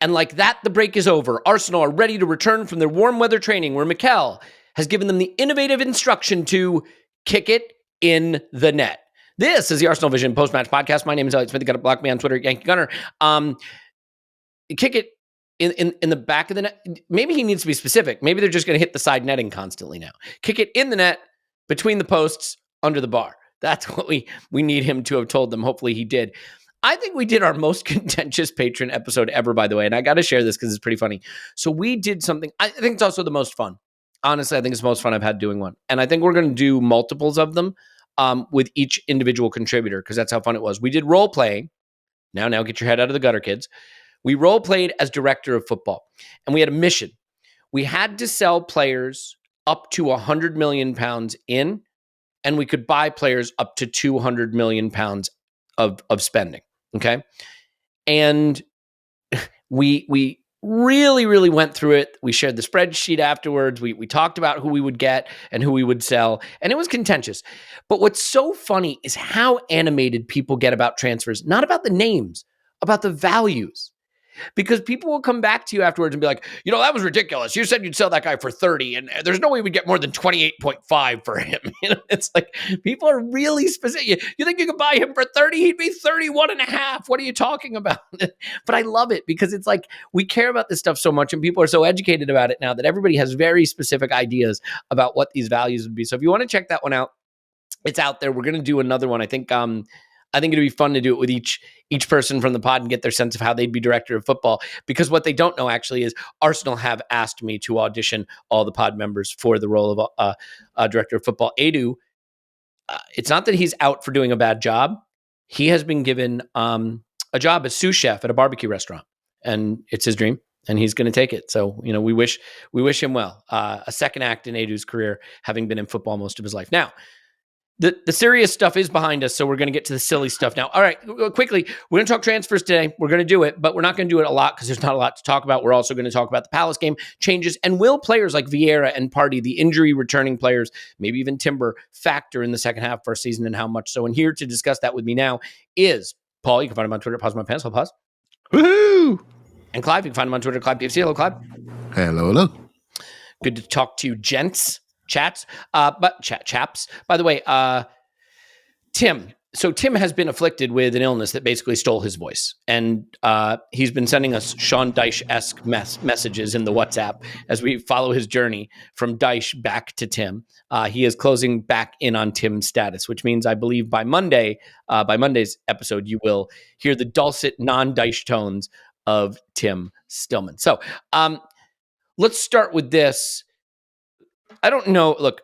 And like that, the break is over. Arsenal are ready to return from their warm weather training where Mikel has given them the innovative instruction to kick it in the net. This is the ArsenalVision post-match podcast. My name is Elliot Smith. You got to block me on Twitter, Yankee Gunner. Kick it in the back of the net. Maybe he needs to be specific. Maybe they're just going to hit the side netting constantly now. Kick it in the net, between the posts, under the bar. That's what we need him to have told them. Hopefully he did. I think we did our most contentious patron episode ever, by the way, and I got to share this because it's pretty funny. So we did something, I think it's also the most fun. Honestly, I think it's the most fun I've had doing one. And I think we're going to do multiples of them with each individual contributor because that's how fun it was. We did role playing. Now get your head out of the gutter, kids. We role played as director of football, and we had a mission. We had to sell players up to £100 million in, and we could buy players up to £200 million of spending. Okay. And we really, really went through it. We shared the spreadsheet afterwards. We talked about who we would get and who we would sell. And it was contentious. But what's so funny is how animated people get about transfers, not about the names, about the values. Because people will come back to you afterwards and be like, that was ridiculous. You said you'd sell that guy for 30 and there's no way we'd get more than 28.5 for him. It's like people are really specific. You think you could buy him for 30? He'd be 31.5. What are you talking about? But I love it because it's like we care about this stuff so much and people are so educated about it now that everybody has very specific ideas about what these values would be. So if you want to check that one out, it's out there. We're going to do another one. I think it'd be fun to do it with each person from the pod and get their sense of how they'd be director of football. Because what they don't know actually is Arsenal have asked me to audition all the pod members for the role of director of football. Edu, it's not that he's out for doing a bad job. He has been given a job as sous chef at a barbecue restaurant, and it's his dream, and he's going to take it. So we wish him well. A second act in Edu's career, having been in football most of his life. Now, the serious stuff is behind us, so we're going to get to the silly stuff now. All right, quickly, we're going to talk transfers today. We're going to do it, but we're not going to do it a lot because there's not a lot to talk about. We're also going to talk about the Palace game changes, and will players like Vieira and Partey, the injury returning players, maybe even Timber, factor in the second half of our season and how much so? And here to discuss that with me now is Paul. You can find him on Twitter, Pause My Pants. I'll pause. Woohoo! And Clive, you can find him on Twitter, Clive PFC. Hello, Clive. Hello. Good to talk to you, gents. Chaps. Chaps. By the way, Tim. So Tim has been afflicted with an illness that basically stole his voice. And he's been sending us Sean Dyche-esque messages in the WhatsApp as we follow his journey from Dyche back to Tim. He is closing back in on Tim's status, which means I believe by Monday's episode, you will hear the dulcet non-Dyche tones of Tim Stillman. So let's start with this. I don't know. Look,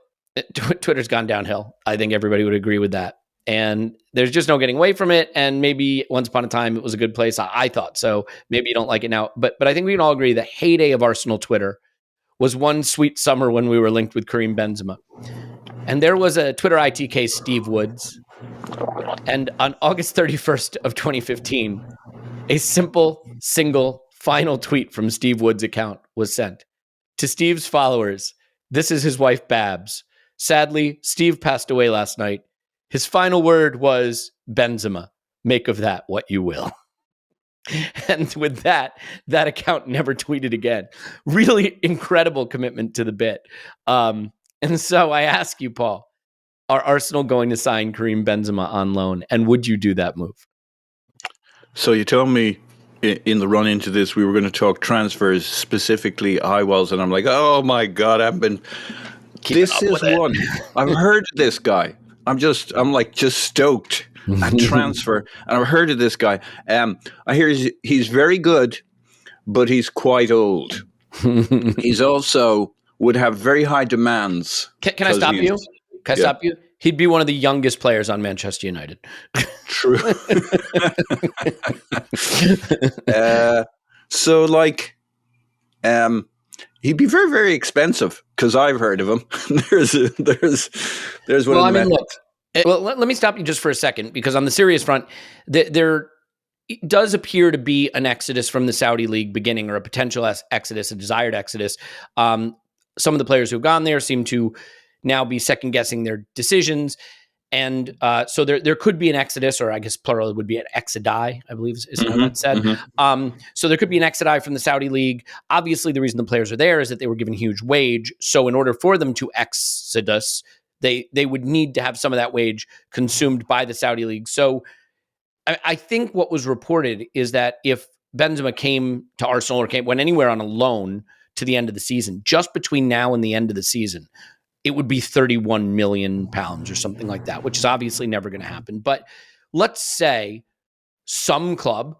Twitter's gone downhill. I think everybody would agree with that. And there's just no getting away from it. And maybe once upon a time, it was a good place. I thought so. Maybe you don't like it now. But I think we can all agree the heyday of Arsenal Twitter was one sweet summer when we were linked with Karim Benzema. And there was a Twitter ITK, Steve Woods. And on August 31st of 2015, a simple, single, final tweet from Steve Woods' account was sent. To Steve's followers, this is his wife, Babs. Sadly, Steve passed away last night. His final word was, Benzema, make of that what you will. And with that account never tweeted again. Really incredible commitment to the bit. And so I ask you, Paul, are Arsenal going to sign Karim Benzema on loan? And would you do that move? So you told me in the run into this, we were going to talk transfers, specifically Highwells, and I'm like, oh my God, this is one. I've heard of this guy. I'm just stoked at transfer. And I've heard of this guy. I hear he's very good, but he's quite old. He's also would have very high demands. Can I stop you? Can I stop you? He'd be one of the youngest players on Manchester United. True. He'd be very, very expensive because I've heard of him. there's one. Well, I mean, look. Let me stop you just for a second because on the serious front, there does appear to be an exodus from the Saudi League beginning, or a potential exodus, a desired exodus. Some of the players who've gone there seem to now be second guessing their decisions. And so there could be an exodus, or I guess plural would be an exodi, I believe is how that's said. So there could be an exodi from the Saudi league. Obviously, the reason the players are there is that they were given huge wage. So in order for them to exodus, they would need to have some of that wage consumed by the Saudi league. So I think what was reported is that if Benzema came to Arsenal or went anywhere on a loan to the end of the season, just between now and the end of the season, it would be £31 million or something like that, which is obviously never going to happen. But let's say some club,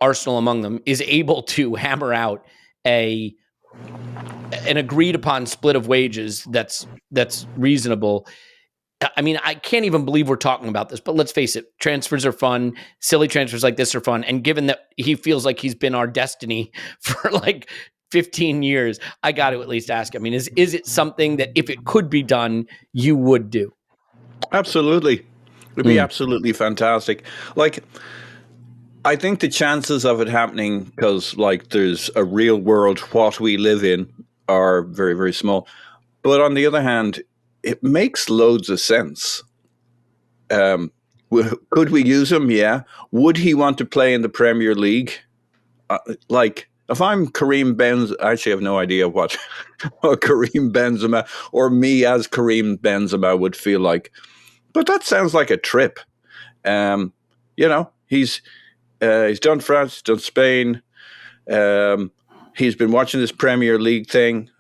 Arsenal among them, is able to hammer out an agreed upon split of wages that's reasonable. I mean, I can't even believe we're talking about this, but let's face it, transfers are fun. Silly transfers like this are fun. And given that he feels like he's been our destiny for like 15 years, I got to at least ask. I mean, is it something that if it could be done, you would do? Absolutely. It'd be absolutely fantastic. Like, I think the chances of it happening, because like there's a real world, what we live in, are very, very small. But on the other hand, it makes loads of sense. Could we use him? Yeah. Would he want to play in the Premier League? Like, if I'm Karim Benzema, I actually have no idea what Karim Benzema or me as Karim Benzema would feel like. But that sounds like a trip. He's done France, done Spain. He's been watching this Premier League thing,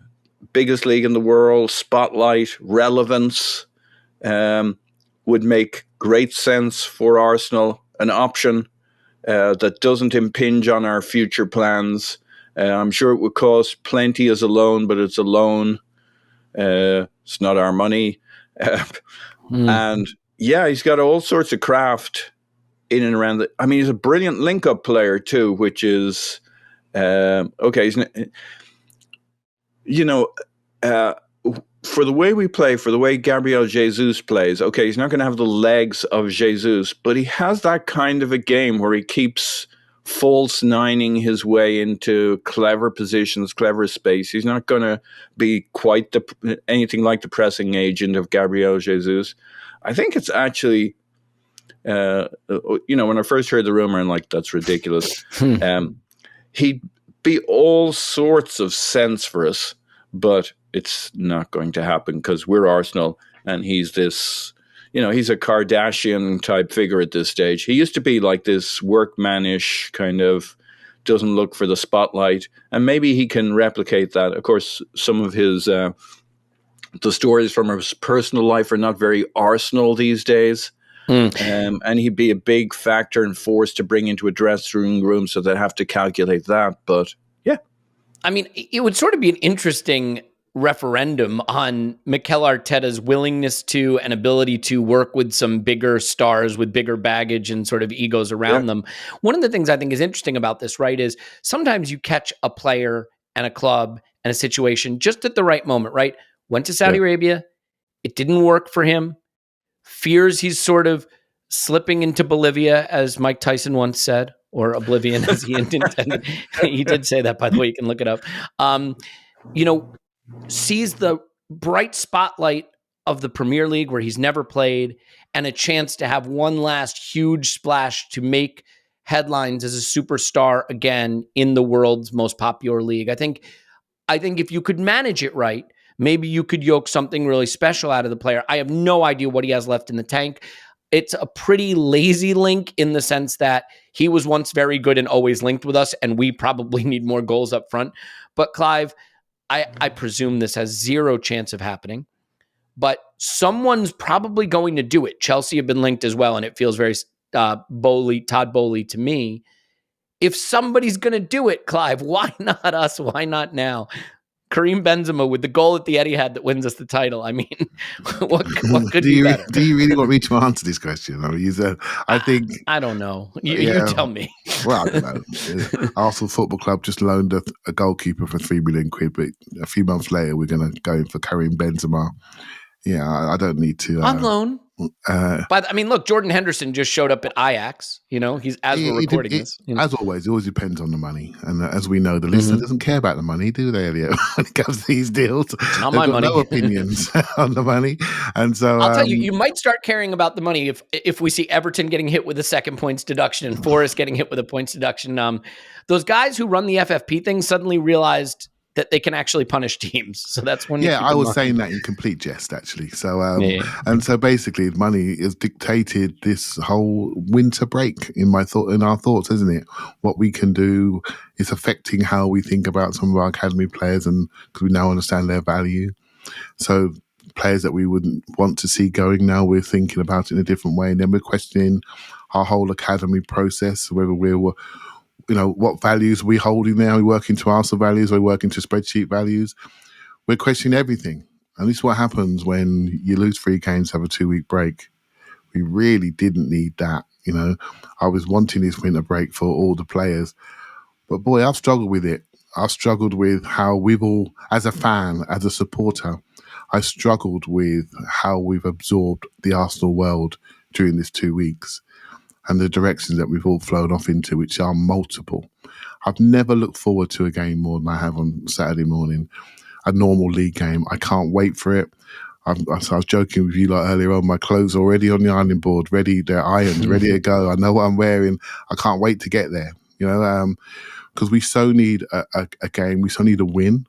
biggest league in the world, spotlight, relevance, would make great sense for Arsenal, an option that doesn't impinge on our future plans. I'm sure it would cost plenty as a loan, but it's a loan. It's not our money. And yeah, he's got all sorts of craft in and around it. I mean, he's a brilliant link-up player too, which is okay. For the way we play, for the way Gabriel Jesus plays, okay, he's not going to have the legs of Jesus, but he has that kind of a game where he keeps false nining his way into clever positions, clever space. He's not going to be quite anything like the pressing agent of Gabriel Jesus. I think it's actually, when I first heard the rumor, I'm like, that's ridiculous. He'd be all sorts of sense for us, but it's not going to happen because we're Arsenal and he's this, he's a Kardashian type figure at this stage. He used to be like this workmanish kind of, doesn't look for the spotlight, and maybe he can replicate that. Of course, some of his the stories from his personal life are not very Arsenal these days. And he'd be a big factor and force to bring into a dressing room, so they have to calculate that. But yeah, I mean, it would sort of be an interesting referendum on Mikel Arteta's willingness to and ability to work with some bigger stars with bigger baggage and sort of egos around them. One of the things I think is interesting about this, right, is sometimes you catch a player and a club and a situation just at the right moment, right? Went to Saudi Arabia. It didn't work for him. Fears he's sort of slipping into Bolivia, as Mike Tyson once said, or oblivion as he intended. He did say that, by the way. You can look it up. Sees the bright spotlight of the Premier League where he's never played and a chance to have one last huge splash to make headlines as a superstar again in the world's most popular league. I think if you could manage it right, maybe you could yoke something really special out of the player. I have no idea what he has left in the tank. It's a pretty lazy link in the sense that he was once very good and always linked with us, and we probably need more goals up front. But Clive, I presume this has zero chance of happening, but someone's probably going to do it. Chelsea have been linked as well, and it feels very Todd Boehly to me. If somebody's going to do it, Clive, why not us? Why not now? Karim Benzema with the goal at the Etihad that wins us the title. I mean, what could be better? Do you really want me to answer this question? I mean, I think I don't know. You tell me. Well, I don't know. Arsenal Football Club just loaned a goalkeeper for £3 million, but a few months later we're going to go in for Karim Benzema. Yeah, I don't need to on loan. But I mean, look, Jordan Henderson just showed up at Ajax. He's we're recording this. As always, it always depends on the money. And as we know, the listener doesn't care about the money, do they, Elliot? When it comes to these deals, not my money. No opinions on the money. And so I'll tell you, you might start caring about the money if we see Everton getting hit with a second points deduction and Forest getting hit with a points deduction. Those guys who run the FFP thing suddenly realized that they can actually punish teams. So that's when I was saying that in complete jest, actually. So and so basically money has dictated this whole winter break in our thoughts, isn't it? What we can do is affecting how we think about some of our academy players, and because we now understand their value. So players that we wouldn't want to see going, now we're thinking about it in a different way, and then we're questioning our whole academy process, whether we're what values are we holding there? Are we working to Arsenal values? Are we working to spreadsheet values? We're questioning everything. And this is what happens when you lose 3 games, have a 2-week break. We really didn't need that. I was wanting this winter break for all the players. But boy, I've struggled with it. I've struggled with how we've all, as a fan, as a supporter, I struggled with how we've absorbed the Arsenal world during this 2 weeks. And the directions that we've all flown off into, which are multiple. I've never looked forward to a game more than I have on Saturday morning, a normal league game. I can't wait for it. I was joking with you earlier on, my clothes are already on the ironing board, ready, they're ironed, ready to go. I know what I'm wearing. I can't wait to get there, because we so need a game. We so need a win.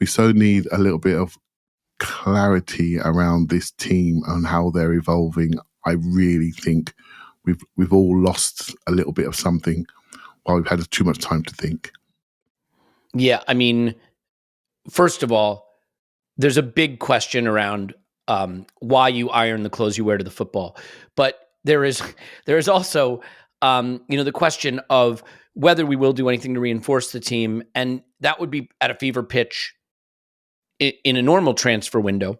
We so need a little bit of clarity around this team and how they're evolving. I really think we've all lost a little bit of something while we've had too much time to think. Yeah, I mean, first of all, there's a big question around why you iron the clothes you wear to the football. But there is also the question of whether we will do anything to reinforce the team, and that would be at a fever pitch in a normal transfer window.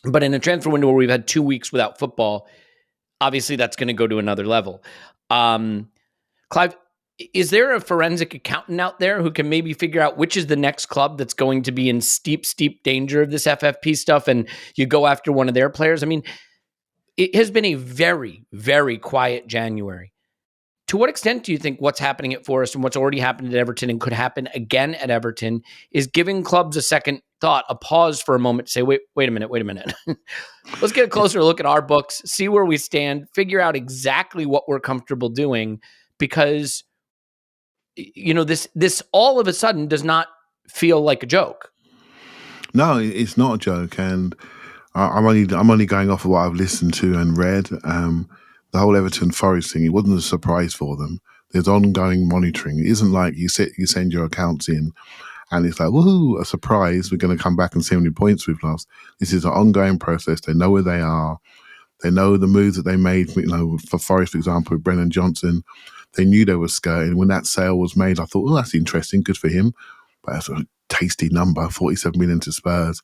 But in a transfer window where we've had 2 weeks without football, obviously, that's going to go to another level. Clive, is there a forensic accountant out there who can maybe figure out which is the next club that's going to be in steep danger of this FFP stuff, and you go after one of their players? I mean, it has been a very, very quiet January. To what extent do you think what's happening at Forest and what's already happened at Everton and could happen again at Everton is giving clubs a second thought, a pause for a moment to say, wait a minute. Let's get a closer look at our books, see where we stand, figure out exactly what we're comfortable doing, because this all of a sudden does not feel like a joke. No, it's not a joke, and I'm only going off of what I've listened to and read. The whole Everton Forest thing, it wasn't a surprise for them. There's ongoing monitoring. It isn't like you send your accounts in and it's like, woohoo, a surprise, we're going to come back and see how many points we've lost. This is an ongoing process. They know where they are. They know the moves that they made, for Forest, for example, with Brennan Johnson. They knew they were skirting. When that sale was made, I thought, that's interesting, good for him. But that's a tasty number, 47 million to Spurs.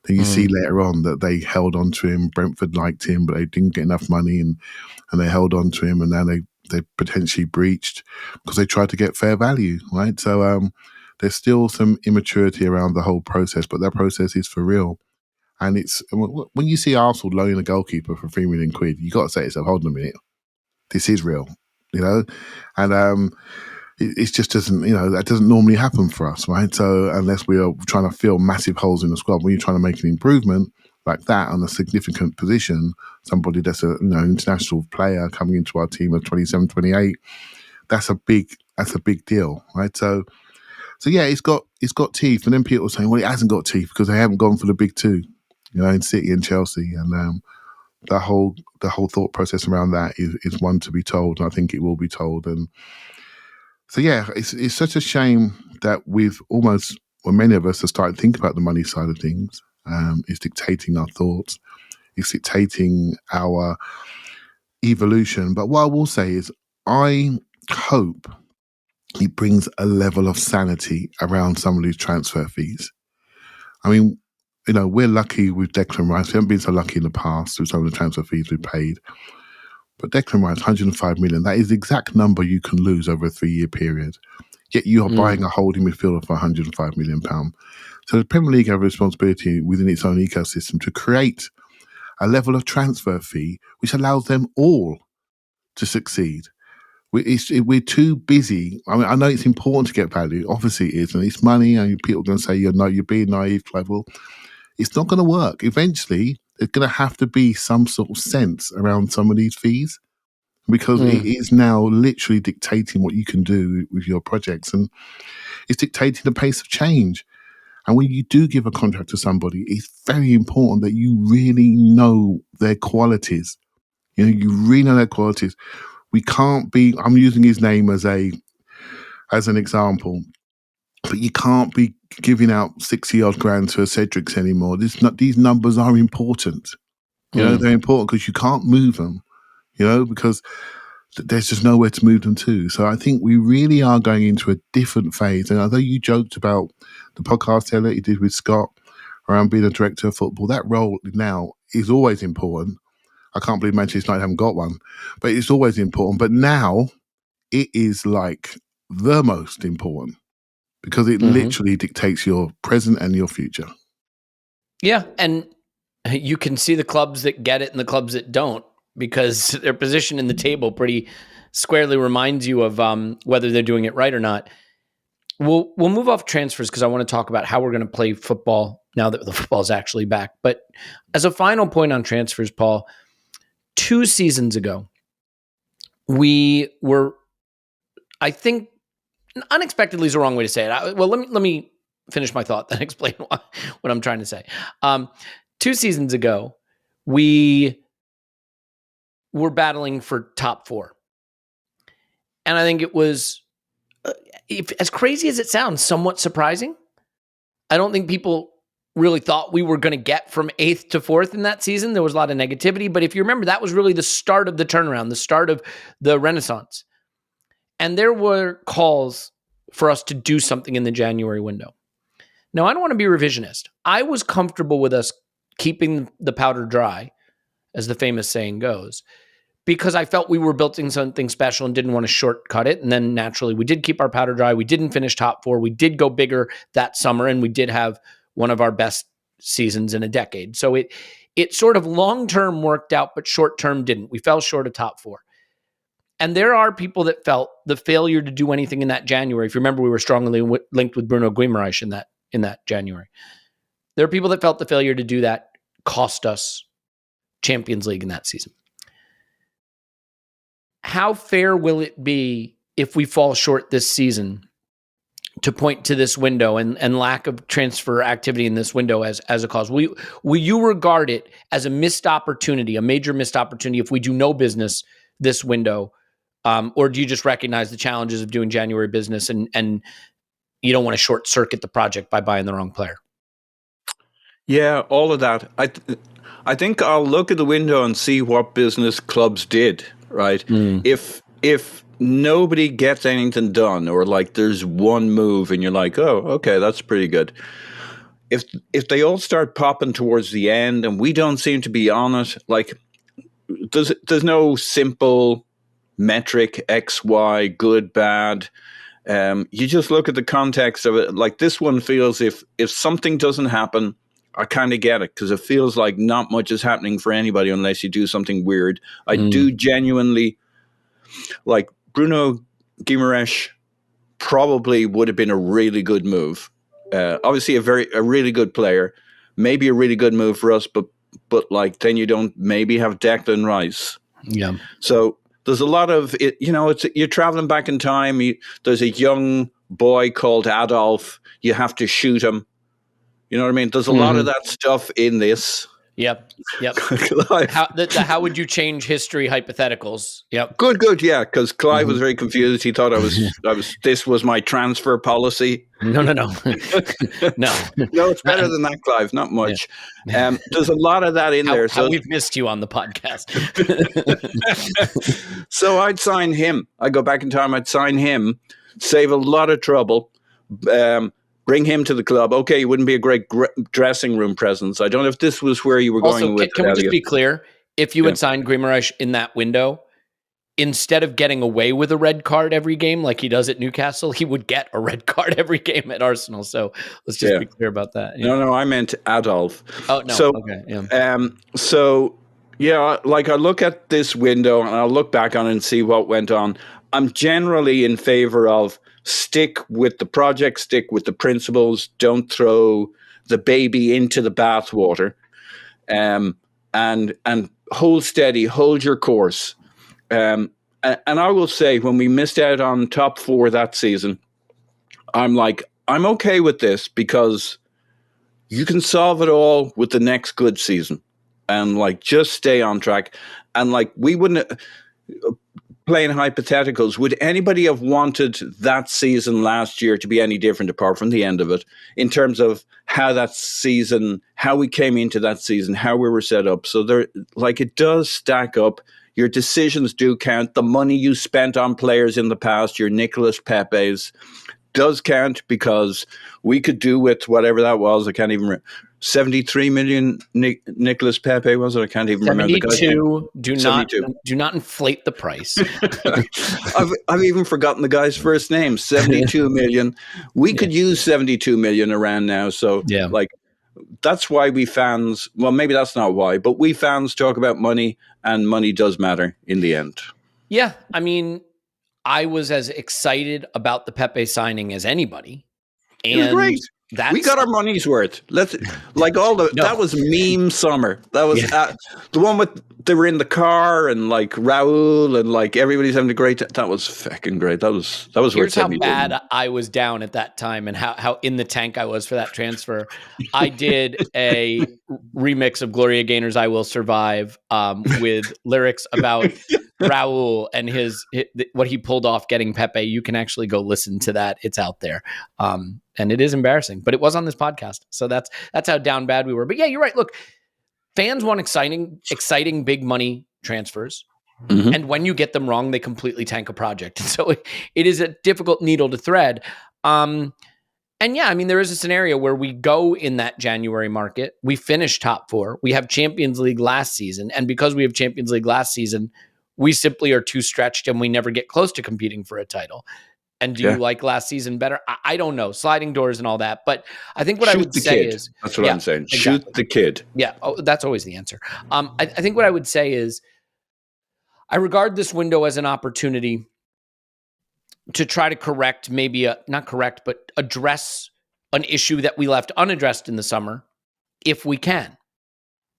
Then you see later on that they held on to him. Brentford liked him, but they didn't get enough money, and they held on to him, and now they potentially breached because they tried to get fair value, right? So there's still some immaturity around the whole process, but that process is for real. And it's when you see Arsenal loaning a goalkeeper for £3 million, you got to say to yourself, hold on a minute, this is real, and it just doesn't, that doesn't normally happen for us, right? So unless we are trying to fill massive holes in the squad, when you're trying to make an improvement like that on a significant position, somebody that's an international player coming into our team at 27, 28, that's a big deal, right? So yeah, it's got teeth, and then people are saying, well, it hasn't got teeth because they haven't gone for the big two, in City and Chelsea, and the whole thought process around that is one to be told, and I think it will be told. And so yeah, it's such a shame that many of us have started to think about the money side of things. It's dictating our thoughts, it's dictating our evolution. But what I will say is, I hope it brings a level of sanity around some of these transfer fees. I mean, we're lucky with Declan Rice. We haven't been so lucky in the past with some of the transfer fees we've paid. But Declan Rice, 105 million, that is the exact number you can lose over a 3-year period. Yet you are buying a holding midfielder for £105 million. So the Premier League have a responsibility within its own ecosystem to create a level of transfer fee which allows them all to succeed. We're too busy. I mean, I know it's important to get value. Obviously it is, and it's money, and people are going to say, you're being naive, Clive. Well, it's not going to work. Eventually, there's going to have to be some sort of sense around some of these fees, because it is now literally dictating what you can do with your projects, and it's dictating the pace of change. And when you do give a contract to somebody, it's very important that you really know their qualities. You really know their qualities. We can't be, I'm using his name as an example, but you can't be giving out 60-odd grand to a Cedrics anymore. These numbers are important. They're important because you can't move them, because there's just nowhere to move them to. So I think we really are going into a different phase. And although you joked about the podcast, Elliot, you did with Scott around being a director of football, that role now is always important. I can't believe Manchester United haven't got one, but it's always important. But now it is like the most important, because it literally dictates your present and your future. Yeah. And you can see the clubs that get it and the clubs that don't, because their position in the table pretty squarely reminds you of whether they're doing it right or not. We'll move off transfers because I want to talk about how we're going to play football now that the football is actually back. But as a final point on transfers, Paul, 2 seasons ago, we were, I think, unexpectedly is the wrong way to say it. Let me finish my thought, then explain what I'm trying to say. 2 seasons ago, we were battling for top 4. And I think it was, as crazy as it sounds, somewhat surprising. I don't think people really thought we were going to get from 8th to 4th in that season. There was a lot of negativity, but if you remember, that was really the start of the turnaround, the start of the renaissance. And there were calls for us to do something in the January window. Now, I don't want to be revisionist. I was comfortable with us keeping the powder dry, as the famous saying goes, because I felt we were building something special and didn't want to shortcut it. And then naturally, we did keep our powder dry. We didn't finish top 4. We did go bigger that summer, and we did have one of our best seasons in a decade. So it sort of long-term worked out, but short-term didn't. We fell short of top 4. And there are people that felt the failure to do anything in that January. If you remember, we were strongly linked with Bruno Guimaraes in that January. There are people that felt the failure to do that cost us Champions League in that season. How fair will it be if we fall short this season to point to this window and lack of transfer activity in this window as a cause? Will you regard it as a missed opportunity, a major missed opportunity, if we do no business this window? Or do you just recognize the challenges of doing January business and you don't want to short circuit the project by buying the wrong player? Yeah, all of that. I think I'll look at the window and see what business clubs did, right? If nobody gets anything done, or like there's one move and you're like, oh, okay, that's pretty good. If they all start popping towards the end and we don't seem to be on it, like there's no simple metric, X, Y, good, bad. You just look at the context of it. Like this one feels, if something doesn't happen, I kind of get it, because it feels like not much is happening for anybody unless you do something weird. I do genuinely, like Bruno Guimaraes probably would have been a really good move. Obviously a really good player, maybe a really good move for us, but like then you don't maybe have Declan Rice. Yeah. So there's a lot of it, you're traveling back in time. There's a young boy called Adolf. You have to shoot him. You know what I mean? There's a lot of that stuff in this. Yep. How would you change history hypotheticals? Yep. Good. Yeah, because Clive was very confused. He thought I was. This was my transfer policy. No. No, it's better than that, Clive. Not much. Yeah. There's a lot of that in there. So we've missed you on the podcast. So I'd sign him. I go back in time. I'd sign him. Save a lot of trouble. Bring him to the club. Okay, he wouldn't be a great dressing room presence. I don't know if this was where you were going with it. Can we just be clear? If you had signed Guimaraes in that window, instead of getting away with a red card every game like he does at Newcastle, he would get a red card every game at Arsenal. So let's just be clear about that. Yeah. No, I meant Adolf. Oh, no. So, okay. Yeah. Like I look at this window and I'll look back on it and see what went on. I'm generally in favor of stick with the project, stick with the principles, don't throw the baby into the bathwater, and hold steady, hold your course. And I will say, when we missed out on top 4 that season, I'm like, I'm okay with this because you can solve it all with the next good season, and like just stay on track. And like we wouldn't, playing hypotheticals, would anybody have wanted that season last year to be any different apart from the end of it, in terms of how that season, how we came into that season, how we were set up? So there, like, it does stack up. Your decisions do count. The money you spent on players in the past, your Nicolas Pepes, does count, because we could do with whatever that was. I can't even remember. 73 million Nicolas Pepe, was it? I can't even remember. 72. Do not inflate the price. I've even forgotten the guy's first name. 72 million. We could use 72 million around now. So like, that's why we fans, well, maybe that's not why, but we fans talk about money, and money does matter in the end. Yeah. I mean, I was as excited about the Pepe signing as anybody. And it was great. We got our money's worth. That was meme summer. That was the one with, they were in the car and like Raul and like everybody's having a great that was fucking great. That was Here's worth how bad I was down at that time and how in the tank I was for that transfer. I did a remix of Gloria Gaynor's "I Will Survive" with lyrics about Raul and his what he pulled off getting Pepe. You can actually go listen to that. It's out there. And it is embarrassing, but it was on this podcast. So that's how down bad we were. But yeah, you're right. Look, fans want exciting big money transfers. Mm-hmm. And when you get them wrong, they completely tank a project. And so it is a difficult needle to thread. And yeah, I mean, there is a scenario where we go in that January market, we finish top 4, we have Champions League last season. And because we have Champions League last season, we simply are too stretched and we never get close to competing for a title. And do you like last season better? I don't know. Sliding doors and all that. But I think what I would say is... That's what I'm saying. Exactly. Shoot the kid. Yeah, that's always the answer. I think what I would say is I regard this window as an opportunity to try to correct, not correct, but address an issue that we left unaddressed in the summer, if we can.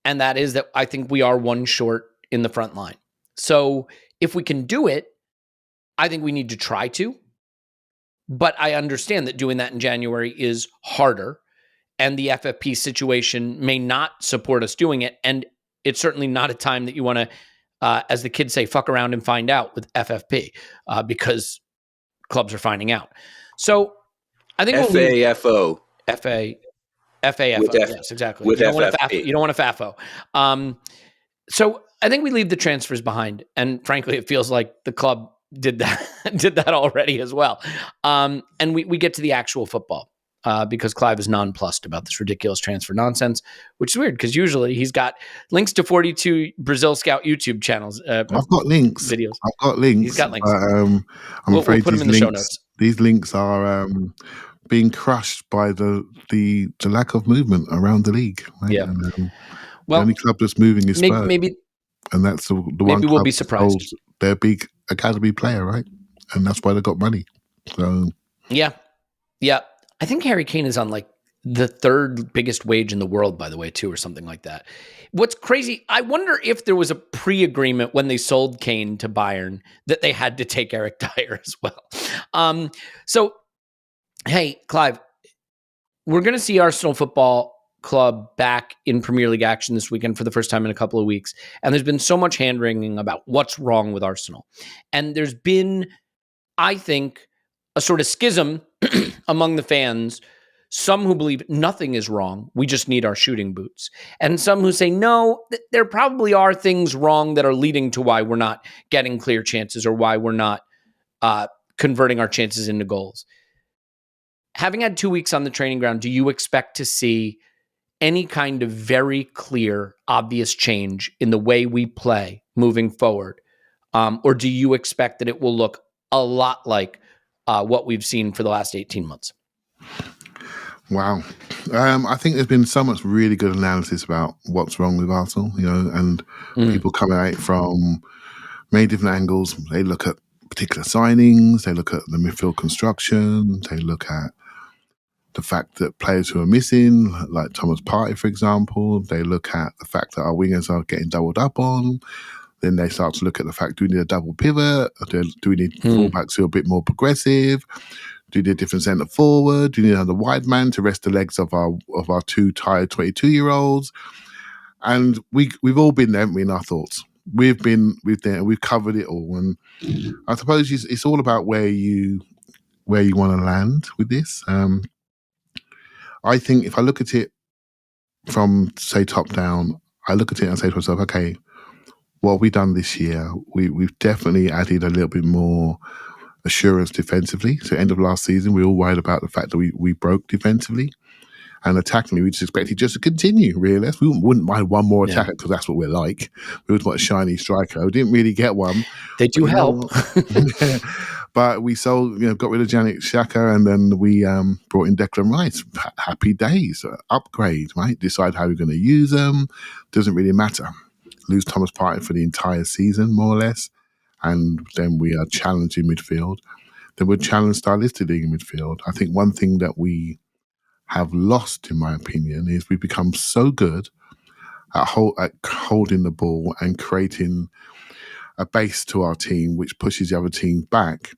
And that is that I think we are one short in the front line. So if we can do it, I think we need to try to. But I understand that doing that in January is harder, and the FFP situation may not support us doing it. And it's certainly not a time that you want to, as the kids say, fuck around and find out with FFP, because clubs are finding out. So I think FAFO. FAFO. Yes, exactly. With you FFP. You don't want to FAFO. So I think we leave the transfers behind. And frankly, it feels like the club did that already as well. And we get to the actual football, because Clive is nonplussed about this ridiculous transfer nonsense, which is weird because usually he's got links to 42 Brazil Scout YouTube channels. I've got links. Videos. I've got links. He's got links. I'm afraid we'll put them in the show notes. These links are being crushed by the lack of movement around the league. Right? Yeah. And, the only club that's moving is Spurs. And that's the one. Maybe we'll be surprised. Their big academy player, right? And that's why they got money. So yeah. I think Harry Kane is on like the 3rd biggest wage in the world, by the way, too, or something like that. What's crazy, I wonder if there was a pre-agreement when they sold Kane to Bayern that they had to take Eric Dyer as well. So, hey, Clive, we're going to see Arsenal Football Club back in Premier League action this weekend for the first time in a couple of weeks. And there's been so much hand-wringing about what's wrong with Arsenal. And there's been, I think, a sort of schism among the fans, some who believe nothing is wrong, we just need our shooting boots, and some who say, no, there probably are things wrong that are leading to why we're not getting clear chances or why we're not converting our chances into goals. Having had 2 weeks on the training ground, do you expect to see any kind of very clear, obvious change in the way we play moving forward Or do you expect that it will look a lot like what we've seen for the last 18 months? Wow. I think there's been so much really good analysis about what's wrong with Arsenal, and people coming at it from many different angles. They look at particular signings, they look at the midfield construction, they look at the fact that players who are missing, like Thomas Partey, for example, they look at the fact that our wingers are getting doubled up on. Then they start to look at the fact, do we need a double pivot? Do we need fullbacks who are a bit more progressive? Do we need a different centre forward? Do we need another wide man to rest the legs of our two tired 22-year-olds? And we've all been there, haven't we, in our thoughts. We've covered it all. And I suppose it's all about where you want to land with this. I think if I look at it from, say, top down, I look at it and say to myself, okay, what have we done this year? We've definitely added a little bit more assurance defensively. So end of last season, we were all worried about the fact that we broke defensively. And attackingly, we just expected just to continue, really. We wouldn't mind one more attacker because that's what we're like. We would want a shiny striker. We didn't really get one. They do help. But we sold, got rid of Janik Xhaka, and then we brought in Declan Rice. Happy days. Upgrade, right? Decide how we're going to use them. Doesn't really matter. Lose Thomas Partey for the entire season, more or less. And then we are challenging midfield. Then we're challenged stylistically in midfield. I think one thing that we have lost, in my opinion, is we've become so good at holding the ball and creating a base to our team which pushes the other team back,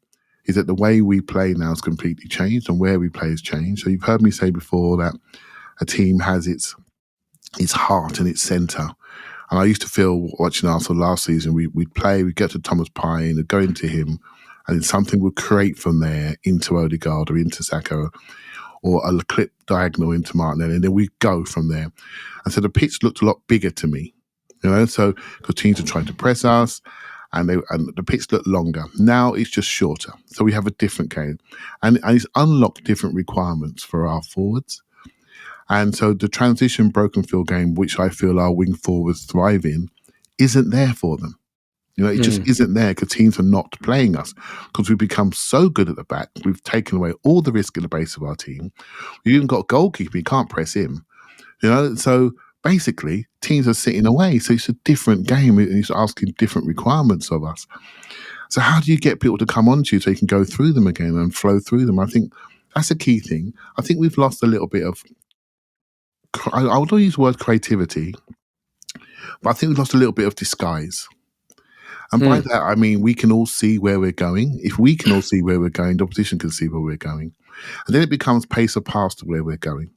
is that the way we play now has completely changed and where we play has changed. So you've heard me say before that a team has its heart and its centre. And I used to feel, watching Arsenal last season, we'd play, we'd get to Thomas Partey and go into him, and then something would create from there into Odegaard or into Saka, or a clip diagonal into Martinelli, and then we go from there. And so the pitch looked a lot bigger to me, so because teams are trying to press us, and the pitch looked longer. Now it's just shorter. So we have a different game. And it's unlocked different requirements for our forwards. And so the transition broken field game, which I feel our wing forwards thrive in, isn't there for them. It just isn't there because teams are not playing us, because we've become so good at the back. We've taken away all the risk at the base of our team. We've even got a goalkeeper. You can't press him. So basically teams are sitting away. So it's a different game. It's asking different requirements of us. So how do you get people to come onto you so you can go through them again and flow through them? I think that's a key thing. I think we've lost a little bit of, I would use the word creativity, but I think we've lost a little bit of disguise. And by that, I mean, we can all see where we're going. If we can all see where we're going, the opposition can see where we're going. And then it becomes pace of pass to where we're going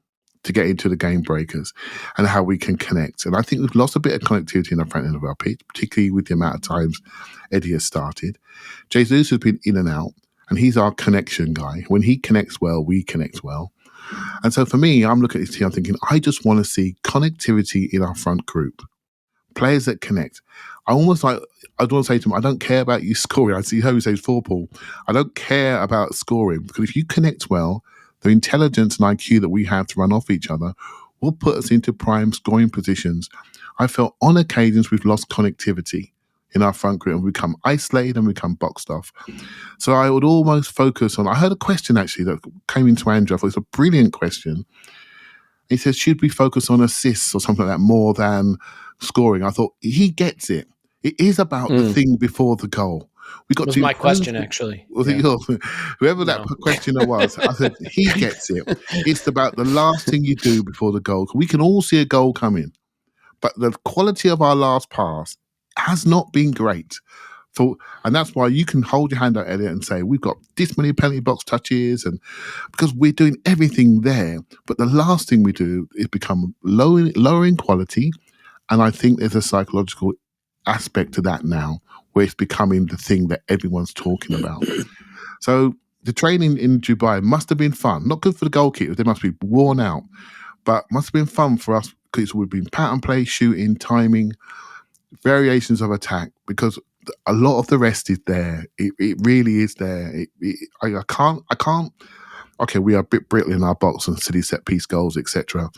to get into the game breakers and how we can connect. And I think we've lost a bit of connectivity in the front end of our pitch, particularly with the amount of times Eddie has started. Jesus has been in and out, and he's our connection guy. When he connects well, we connect well. And so for me, I'm looking at this team, I'm thinking, I just want to see connectivity in our front group. Players that connect. I want to say to him, I don't care about you scoring. I see how he says for Paul. I don't care about scoring, because if you connect well, the intelligence and IQ that we have to run off each other will put us into prime scoring positions. I felt on occasions we've lost connectivity in our front group and we become isolated and we become boxed off. So I would almost focus on, I heard a question actually that came into Andrew. I thought it was a brilliant question. He says, should we focus on assists or something like that more than scoring? I thought he gets it. It is about the thing before the goal. We got was my question, actually. Was it yours? Whoever that questioner was, I said, he gets it. It's about the last thing you do before the goal. We can all see a goal coming, but the quality of our last pass has not been great. And that's why you can hold your hand out, Elliot, and say, we've got this many penalty box touches, and because we're doing everything there, but the last thing we do is become lowering quality. And I think there's a psychological aspect to that now, where it's becoming the thing that everyone's talking about. So the training in Dubai must have been fun. Not good for the goalkeepers. They must be worn out, but must have been fun for us because we've been pattern play, shooting, timing, variations of attack, because a lot of the rest is there. It really is there. I can't. Okay, we are a bit brittle in our box and silly set piece goals, etc.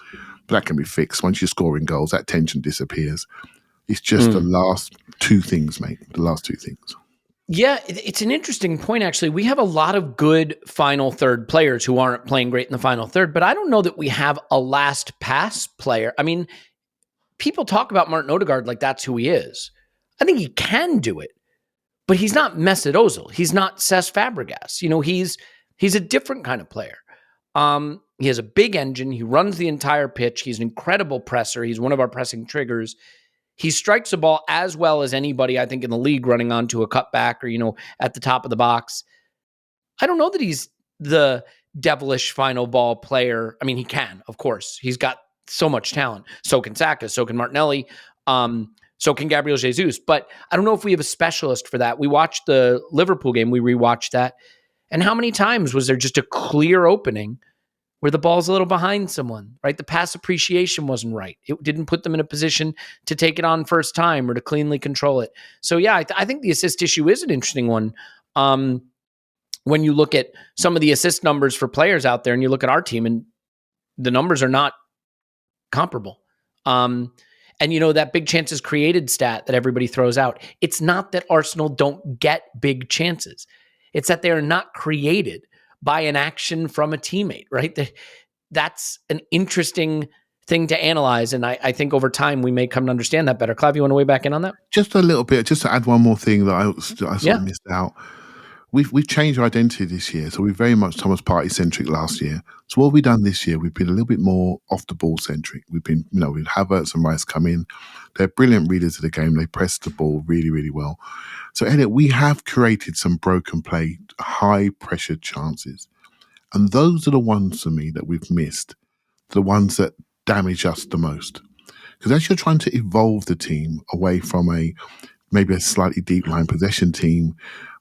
But that can be fixed. Once you're scoring goals, that tension disappears. It's just the last two things, mate. The last two things. Yeah, it's an interesting point, actually. We have a lot of good final third players who aren't playing great in the final third, but I don't know that we have a last pass player. I mean, people talk about Martin Odegaard like that's who he is. I think he can do it, but he's not Mesut Ozil. He's not Cesc Fabregas. You know, he's a different kind of player. He has a big engine. He runs the entire pitch. He's an incredible presser. He's one of our pressing triggers. He strikes a ball as well as anybody, I think, in the league running onto a cutback or, you know, at the top of the box. I don't know that he's the devilish final ball player. I mean, he can, of course. He's got so much talent. So can Saka, so can Martinelli, so can Gabriel Jesus. But I don't know if we have a specialist for that. We watched the Liverpool game. We rewatched that. And how many times was there just a clear opening where the ball's a little behind someone, right? The pass appreciation wasn't right. It didn't put them in a position to take it on first time or to cleanly control it. So yeah, I think the assist issue is an interesting one. When you look at some of the assist numbers for players out there and you look at our team and the numbers are not comparable. And you know, that big chances created stat that everybody throws out, it's not that Arsenal don't get big chances. It's that they are not created by an action from a teammate, right? That's an interesting thing to analyze. And I think over time we may come to understand that better. Clive, you want to weigh back in on that? Just a little bit, just to add one more thing that I sort of missed out. We've changed our identity this year. So we're very much Thomas Partey centric last year. So what have we done this year? We've been a little bit more off the ball centric. We've been, you know, with Havertz and Rice come in. They're brilliant readers of the game. They press the ball really, really well. So Elliot, we have created some broken play, high pressure chances. And those are the ones for me that we've missed, the ones that damage us the most. Because as you're trying to evolve the team away from maybe a slightly deep line possession team,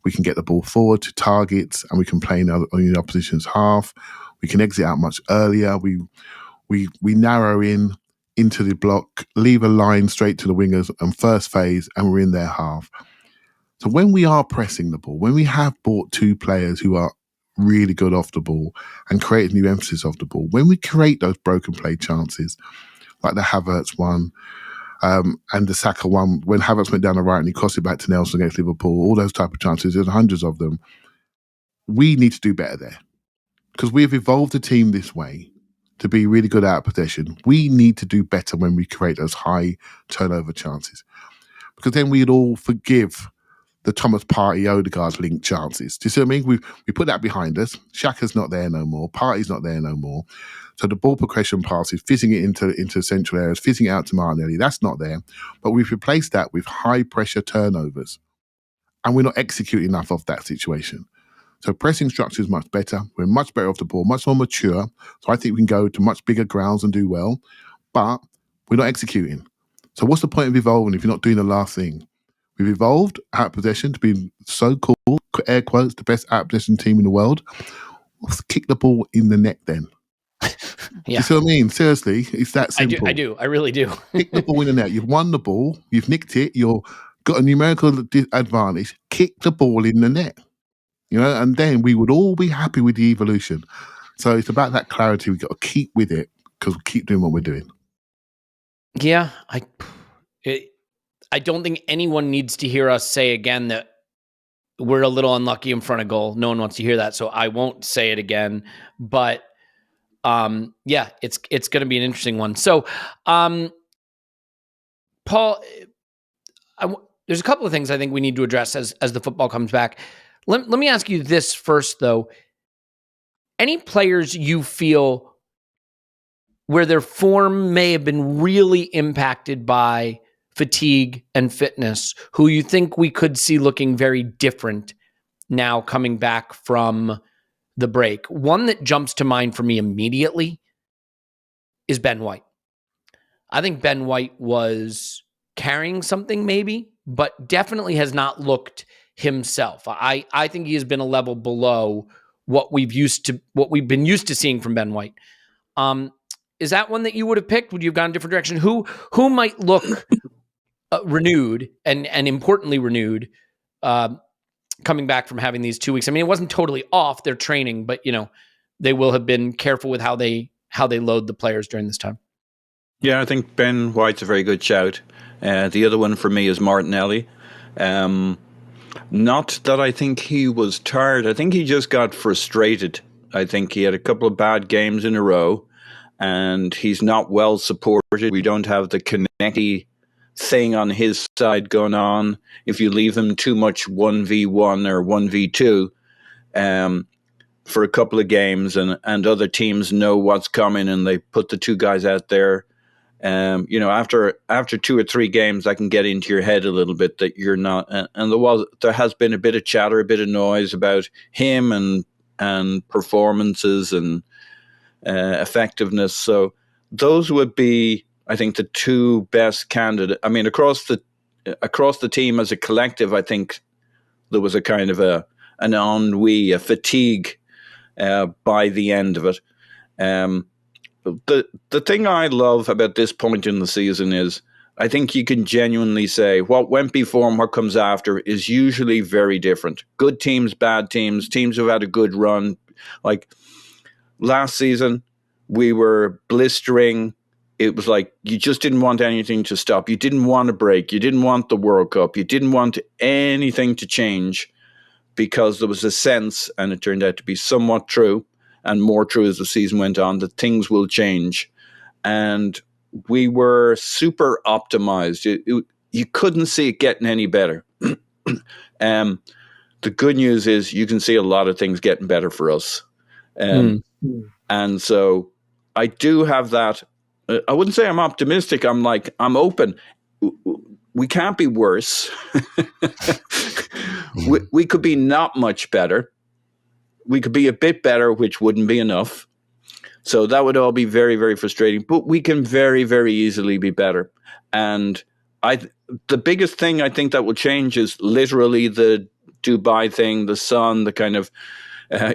we can get the ball forward to targets and we can play in the opposition's half. We can exit out much earlier. We narrow into the block, leave a line straight to the wingers and first phase, and we're in their half. So when we are pressing the ball, when we have bought two players who are really good off the ball and create new emphasis off the ball, when we create those broken play chances, like the Havertz one and the Saka one, when Havertz went down the right and he crossed it back to Nelson against Liverpool, all those type of chances, there's hundreds of them. We need to do better there because we've evolved the team this way to be really good out of possession. We need to do better when we create those high turnover chances because then we'd all forgive the Thomas Partey Odegaard linked chances. Do you see what I mean? We put that behind us. Xhaka's not there no more. Partey's not there no more. So the ball progression passes, fizzing it into central areas, fizzing it out to Martinelli, that's not there. But we've replaced that with high pressure turnovers. And we're not executing enough of that situation. So pressing structure is much better. We're much better off the ball, much more mature. So I think we can go to much bigger grounds and do well. But we're not executing. So what's the point of evolving if you're not doing the last thing? We've evolved out possession to be so cool, air quotes, the best out possession team in the world. Let's kick the ball in the net then. Yeah. You see what I mean? Seriously, it's that simple. I do. I really do. Kick the ball in the net. You've won the ball. You've nicked it. You've got a numerical advantage. Kick the ball in the net. You know, and then we would all be happy with the evolution. So it's about that clarity. We've got to keep with it because we keep doing what we're doing. Yeah, I don't think anyone needs to hear us say again that we're a little unlucky in front of goal. No one wants to hear that, so I won't say it again. But yeah, it's going to be an interesting one. So, Paul, there's a couple of things I think we need to address as the football comes back. Let me ask you this first, though. Any players you feel where their form may have been really impacted by fatigue and fitness, who you think we could see looking very different now coming back from the break? One that jumps to mind for me immediately is Ben White. I think Ben White was carrying something maybe, but definitely has not looked himself. I think he has been a level below what we've been used to seeing from Ben White. Is that one that you would have picked? Would you have gone a different direction? Who might look renewed and importantly renewed coming back from having these 2 weeks? I mean, it wasn't totally off their training, but you know, they will have been careful with how they load the players during this time. Yeah, I think Ben White's a very good shout. The other one for me is Martinelli. Not that I think he was tired. I think he just got frustrated. I think he had a couple of bad games in a row, and he's not well supported. We don't have the connecty thing on his side going on. If you leave him too much 1v1 or 1v2 for a couple of games, and other teams know what's coming, and they put the two guys out there. After 2 or 3 games, I can get into your head a little bit that you're not. And there has been a bit of chatter, a bit of noise about him and performances and effectiveness. So those would be, I think, the 2 best candidates. I mean, across the team as a collective, I think there was a kind of an ennui, a fatigue by the end of it. The thing I love about this point in the season is I think you can genuinely say what went before and what comes after is usually very different. Good teams, bad teams, teams who've had a good run. Like last season, we were blistering. It was like you just didn't want anything to stop. You didn't want a break. You didn't want the World Cup. You didn't want anything to change because there was a sense, and it turned out to be somewhat true, and more true as the season went on, that things will change. And we were super optimized. You couldn't see it getting any better. The good news is you can see a lot of things getting better for us. And so I do have that. I wouldn't say I'm optimistic. I'm open. We can't be worse. we could be not much better. We could be a bit better, which wouldn't be enough. So that would all be very, very frustrating. But we can very, very easily be better. And the biggest thing I think that will change is literally the Dubai thing, the sun, the kind of,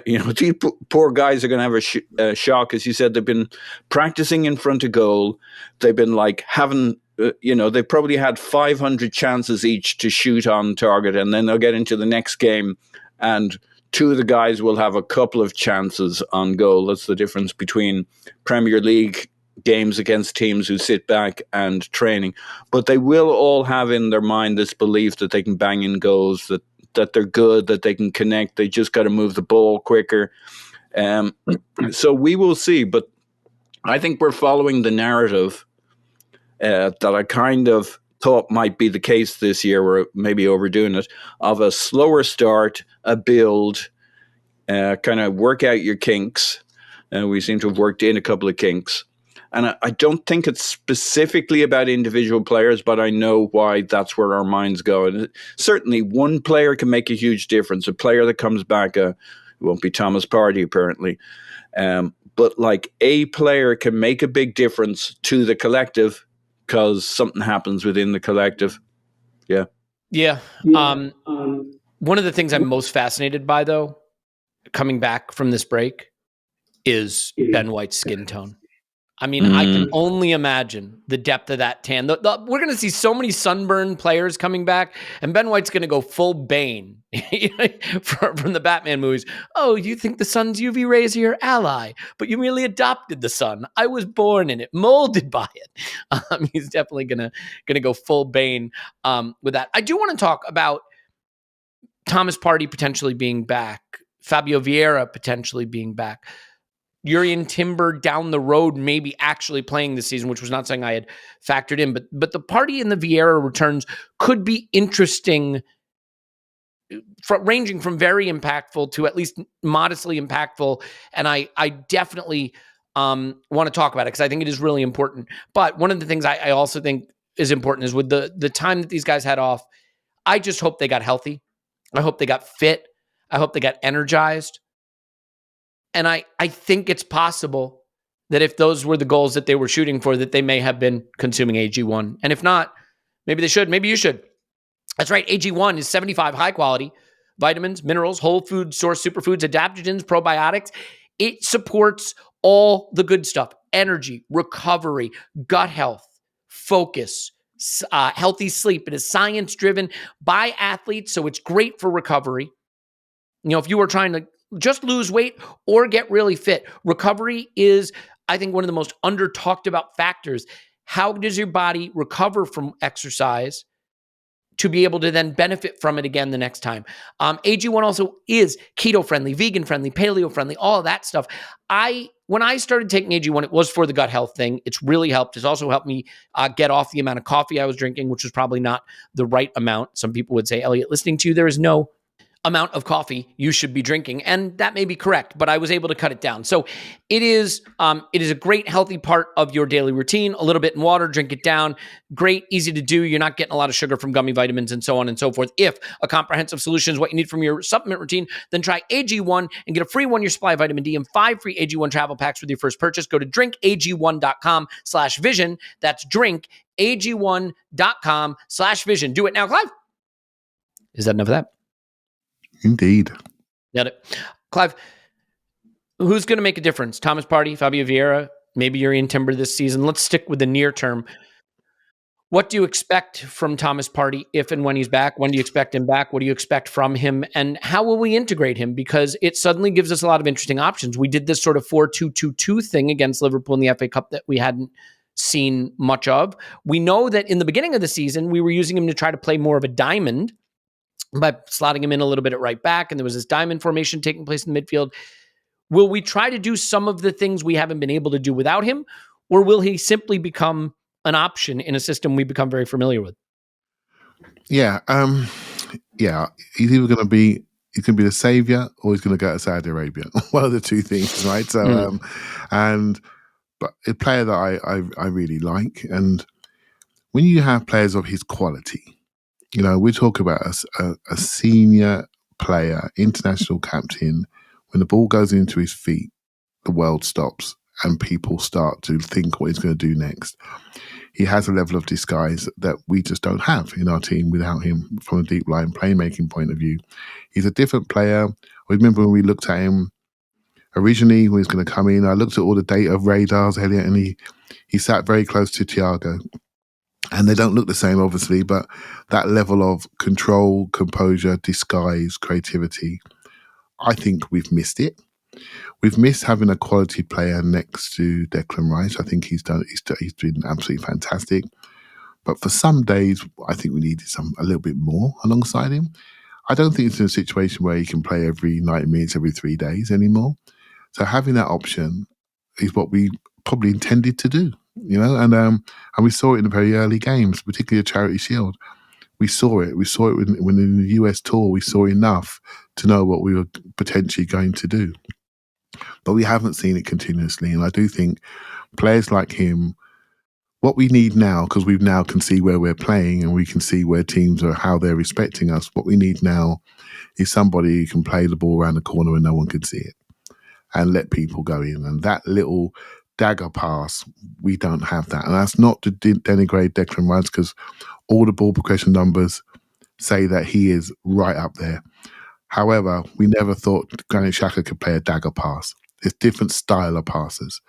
these poor guys are going to have a shock. As you said, they've been practicing in front of goal. They've been having, they've probably had 500 chances each to shoot on target. And then they'll get into the next game and 2 of the guys will have a couple of chances on goal. That's the difference between Premier League games against teams who sit back and training. But they will all have in their mind this belief that they can bang in goals, that they're good, that they can connect. They just got to move the ball quicker. So we will see. But I think we're following the narrative that I kind of thought might be the case this year. We're maybe overdoing it, of a slower start, a build, kind of work out your kinks. And we seem to have worked in a couple of kinks. And I don't think it's specifically about individual players, but I know why that's where our minds go. And certainly one player can make a huge difference. A player that comes back, it won't be Thomas Partey apparently, but a player can make a big difference to the collective because something happens within the collective. Yeah. Yeah. One of the things I'm most fascinated by, though, coming back from this break, is Ben White's skin tone. I mean, I can only imagine the depth of that tan. We're going to see so many sunburned players coming back, and Ben White's going to go full Bane from the Batman movies. Oh, you think the sun's UV rays are your ally, but you merely adopted the sun. I was born in it, molded by it. He's definitely going to go full Bane with that. I do want to talk about Thomas Partey potentially being back, Fabio Vieira potentially being back, Jurrien Timber down the road maybe actually playing this season, which was not something I had factored in. But the Partey and the Vieira returns could be interesting, ranging from very impactful to at least modestly impactful. And I definitely want to talk about it because I think it is really important. But one of the things I also think is important is with the time that these guys had off, I just hope they got healthy. I hope they got fit. I hope they got energized. And I think it's possible that if those were the goals that they were shooting for, that they may have been consuming AG1. And if not, maybe they should. Maybe you should. That's right. AG1 is 75 high-quality vitamins, minerals, whole food source superfoods, adaptogens, probiotics. It supports all the good stuff: energy, recovery, gut health, focus, healthy sleep. It is science-driven by athletes, so it's great for recovery. If you were trying to just lose weight or get really fit, recovery is, I think, one of the most under talked about factors. how does your body recover from exercise to be able to then benefit from it again the next time? AG1 also is keto friendly, vegan friendly, paleo friendly, all of that stuff. When I started taking AG1, it was for the gut health thing. It's really helped. It's also helped me get off the amount of coffee I was drinking, which was probably not the right amount. Some people would say, Elliot, listening to you, there is no amount of coffee you should be drinking. And that may be correct, but I was able to cut it down. So it is a great healthy part of your daily routine. A little bit in water, drink it down. Great, easy to do. You're not getting a lot of sugar from gummy vitamins and so on and so forth. If a comprehensive solution is what you need from your supplement routine, then try AG1 and get a free 1-year supply of vitamin D and 5 free AG1 travel packs with your first purchase. Go to drinkag1.com/vision. That's drinkag1.com/vision. Do it now, Clive. Is that enough of that? Indeed. Nailed it. Clive, who's going to make a difference? Thomas Partey, Fabio Vieira, maybe Urian Timber this season. Let's stick with the near term. What do you expect from Thomas Partey if and when he's back? When do you expect him back? What do you expect from him? And how will we integrate him? Because it suddenly gives us a lot of interesting options. We did this sort of 4-2-2-2 thing against Liverpool in the FA Cup that we hadn't seen much of. We know that in the beginning of the season, we were using him to try to play more of a diamond by slotting him in a little bit at right back, and there was this diamond formation taking place in the midfield. Will we try to do some of the things we haven't been able to do without him, or will he simply become an option in a system we become very familiar with? Yeah, he's either going to be the savior or he's going to go to Saudi Arabia. One of the two things, right? So, but a player that I really like, and when you have players of his quality, we talk about a senior player, international captain. When the ball goes into his feet, the world stops and people start to think what he's going to do next. He has a level of disguise that we just don't have in our team without him from a deep line playmaking point of view. He's a different player. I remember when we looked at him originally when he was going to come in, I looked at all the data radars, Elliot, and he sat very close to Thiago. And they don't look the same, obviously, but that level of control, composure, disguise, creativity, I think we've missed it. We've missed having a quality player next to Declan Rice. I think he's been absolutely fantastic. But for some days, I think we needed a little bit more alongside him. I don't think it's in a situation where he can play every 90 minutes, every 3 days anymore. So having that option is what we probably intended to do. And we saw it in the very early games, particularly a Charity Shield. We saw it. We saw it when in the US tour. We saw enough to know what we were potentially going to do. But we haven't seen it continuously. And I do think players like him, what we need now, because we now can see where we're playing and we can see where teams are, how they're respecting us. What we need now is somebody who can play the ball around the corner and no one can see it and let people go in. And that little dagger pass, we don't have that. And that's not to denigrate Declan Rice, because all the ball progression numbers say that he is right up there. However, we never thought Granit Xhaka could play a dagger pass. It's different style of passes.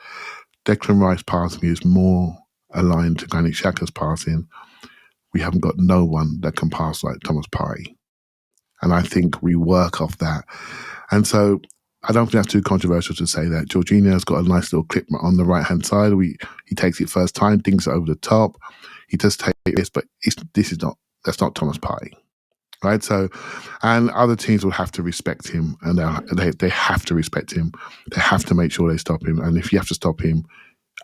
Declan Rice passing is more aligned to Granit Xhaka's passing. We haven't got no one that can pass like Thomas Partey. And I think we work off that. And so I don't think that's too controversial to say that. Jorginho's got a nice little clip on the right-hand side. He takes it first time, dinks it over the top. He does take this, but that's not Thomas Partey, right? So, and other teams will have to respect him, and they have to respect him. They have to make sure they stop him. And if you have to stop him,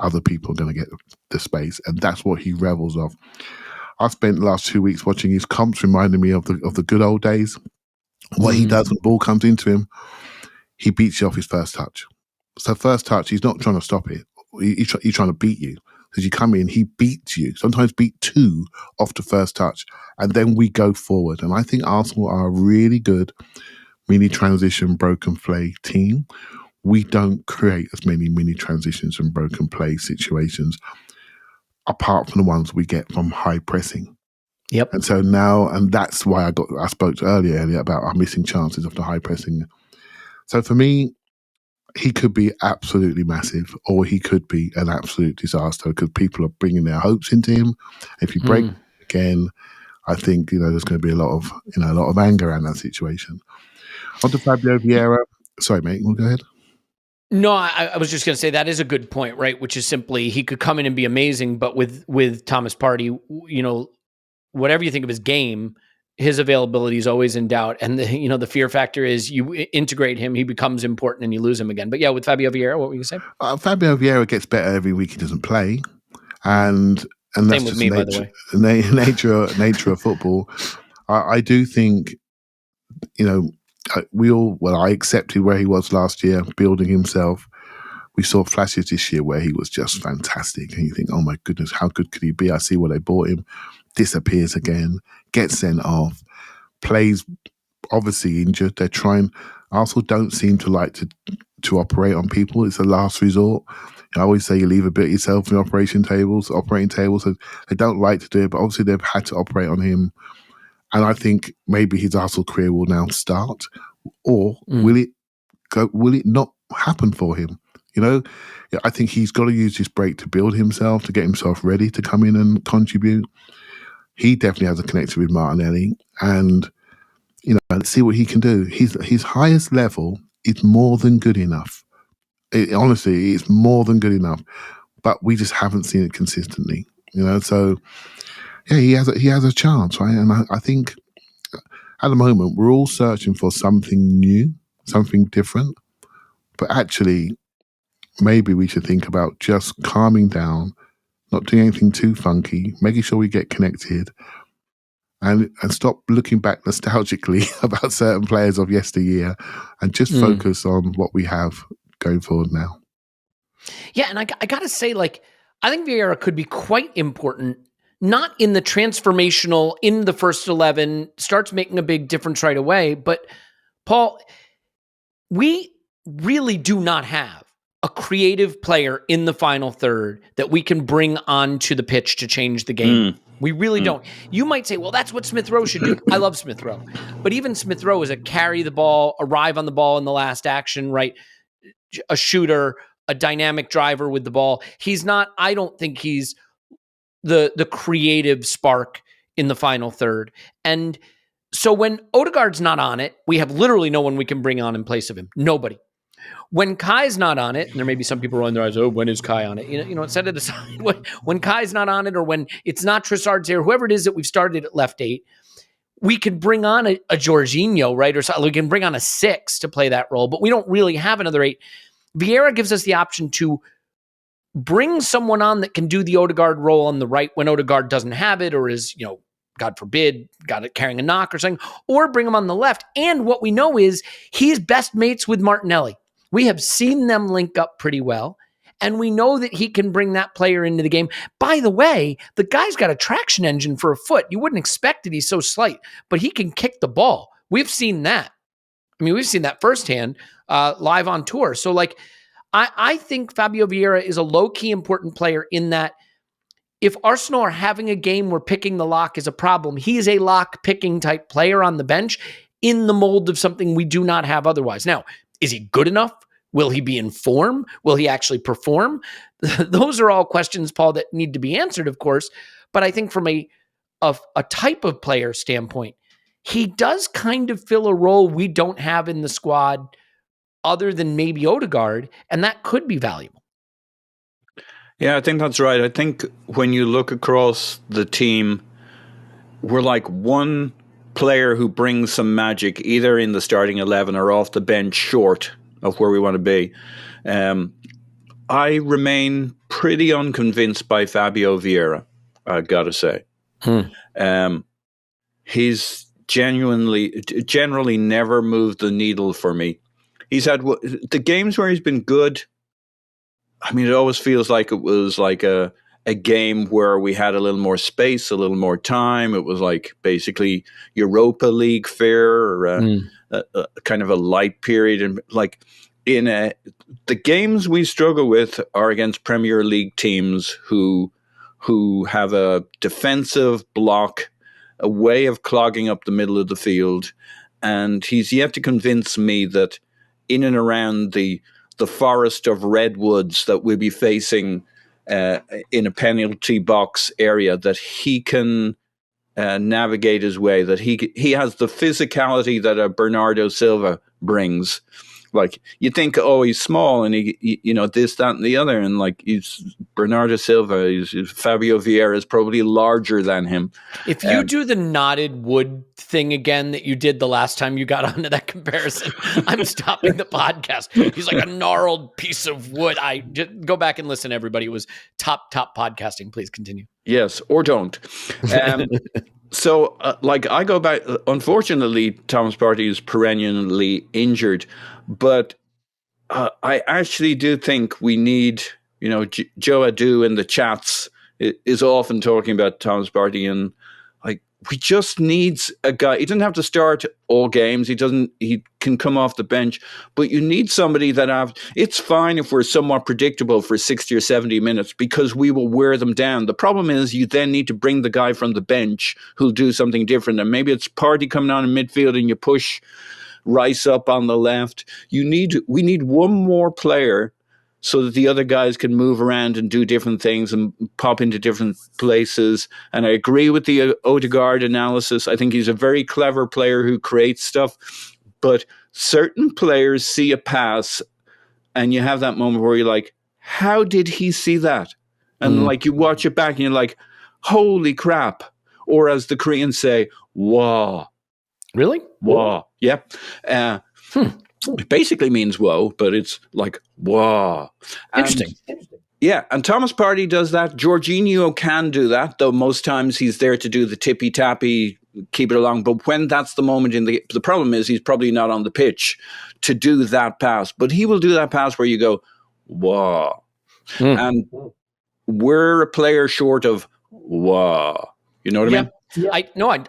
other people are going to get the space, and that's what he revels of. I've spent the last 2 weeks watching his comps, reminding me of the good old days. What he does when the ball comes into him, he beats you off his first touch. So first touch, he's not trying to stop it. He's trying to beat you. As you come in, he beats you. Sometimes beat 2 off the first touch. And then we go forward. And I think Arsenal are a really good mini transition, broken play team. We don't create as many mini transitions and broken play situations apart from the ones we get from high pressing. Yep. And so now, and that's why I spoke earlier about our missing chances of the high pressing. So for me, he could be absolutely massive, or he could be an absolute disaster because people are bringing their hopes into him. If you break again, I think there's going to be a lot of anger around that situation. On to Fabio Vieira. Sorry, mate. We'll go ahead. No, I was just going to say that is a good point, right? Which is simply he could come in and be amazing, but with Thomas Partey, whatever you think of his game, his availability is always in doubt. And the fear factor is you integrate him, he becomes important, and you lose him again. But yeah, with Fabio Vieira, what were you going to say? Fabio Vieira gets better every week he doesn't play, and that's Same with just me, by the way. nature of football. I do think, I accepted where he was last year, building himself. We saw flashes this year where he was just fantastic. And you think, oh my goodness, how good could he be? I see where they bought him. Disappears again, gets sent off, plays obviously injured. They're trying. Arsenal don't seem to like to operate on people. It's a last resort. I always say you leave a bit of yourself in operating tables. So they don't like to do it, but obviously they've had to operate on him. And I think maybe his Arsenal career will now start, or will it not happen for him? I think he's got to use this break to build himself, to get himself ready to come in and contribute. He definitely has a connection with Martinelli, and let's see what he can do. His highest level is more than good enough. Honestly, it's more than good enough, but we just haven't seen it consistently. So yeah, he has a chance, right? And I think at the moment we're all searching for something new, something different, but actually maybe we should think about just calming down, not doing anything too funky, making sure we get connected, and stop looking back nostalgically about certain players of yesteryear, and just focus on what we have going forward now. Yeah, and I got to say, I think Vieira could be quite important, not in the transformational, in the first 11, starts making a big difference right away, but Paul, we really do not have a creative player in the final third that we can bring onto the pitch to change the game. We really don't. You might say, well, that's what Smith Rowe should do. I love Smith Rowe. But even Smith Rowe is a carry the ball, arrive on the ball in the last action, right? A shooter, a dynamic driver with the ball. He's not, I don't think he's the creative spark in the final third. And so when Odegaard's not on it, we have literally no one we can bring on in place of him. Nobody. When Kai's not on it, and there may be some people rolling their eyes, when is Kai on it? Set it aside. When Kai's not on it, or when it's not Trossard's here, whoever it is that we've started at left 8, we can bring on a Jorginho, right? Or we can bring on a 6 to play that role, but we don't really have another 8. Vieira gives us the option to bring someone on that can do the Odegaard role on the right when Odegaard doesn't have it, or is, God forbid, got it carrying a knock or something, or bring him on the left. And what we know is he's best mates with Martinelli. We have seen them link up pretty well, and we know that he can bring that player into the game. By the way, the guy's got a traction engine for a foot. You wouldn't expect it. He's so slight, but he can kick the ball. We've seen that. We've seen that firsthand live on tour. So, I think Fabio Vieira is a low-key important player in that if Arsenal are having a game where picking the lock is a problem, he is a lock-picking type player on the bench in the mold of something we do not have otherwise. Now, is he good enough? Will he be in form? Will he actually perform? Those are all questions, Paul, that need to be answered, of course. But I think from a type of player standpoint, he does kind of fill a role we don't have in the squad other than maybe Odegaard, and that could be valuable. Yeah, I think that's right. I think when you look across the team, we're like one player who brings some magic either in the starting 11 or off the bench short of where we want to be. I remain pretty unconvinced by Fabio Vieira, I've got to say. He's generally never moved the needle for me. He's had the games where he's been good. It always feels like it was like a game where we had a little more space, a little more time. It was like basically Europa League fare, or a kind of a light period. And the games we struggle with are against Premier League teams who have a defensive block, a way of clogging up the middle of the field. And he's yet to convince me that in and around the forest of redwoods that we'll be facing in a penalty box area, that he can navigate his way, that he has the physicality that a Bernardo Silva brings, Like, you think, oh, he's small and he this, that, and the other, and like he's Bernardo Silva, he's Fabio Vieira is probably larger than him. If you do the knotted wood thing again that you did the last time you got onto that comparison, I'm stopping the podcast. He's like a gnarled piece of wood. I just go back and listen, everybody. It was top podcasting. Please continue. Yes, or don't. So, I go back. Unfortunately, Thomas Partey is perennially injured, but I actually do think we need, Joe Adu in the chats is often talking about Thomas Partey, and we just needs a guy. He doesn't have to start all games. He can come off the bench, but you need somebody it's fine if we're somewhat predictable for 60 or 70 minutes because we will wear them down. The problem is you then need to bring the guy from the bench who'll do something different. And maybe it's Partey coming on in midfield and you push Rice up on the left. We need one more player so that the other guys can move around and do different things and pop into different places. And I agree with the Odegaard analysis. I think he's a very clever player who creates stuff. But certain players see a pass and you have that moment where you're like, how did he see that? And you watch it back and you're like, holy crap. Or as the Koreans say, wow. Really? Wow. Yeah. It basically means whoa, but it's like, wow. Interesting. Yeah, and Thomas Partey does that. Jorginho can do that, though most times he's there to do the tippy-tappy, keep it along. But when that's the moment the problem is he's probably not on the pitch to do that pass. But he will do that pass where you go, wow. And we're a player short of wow. You know what I mean? Yeah.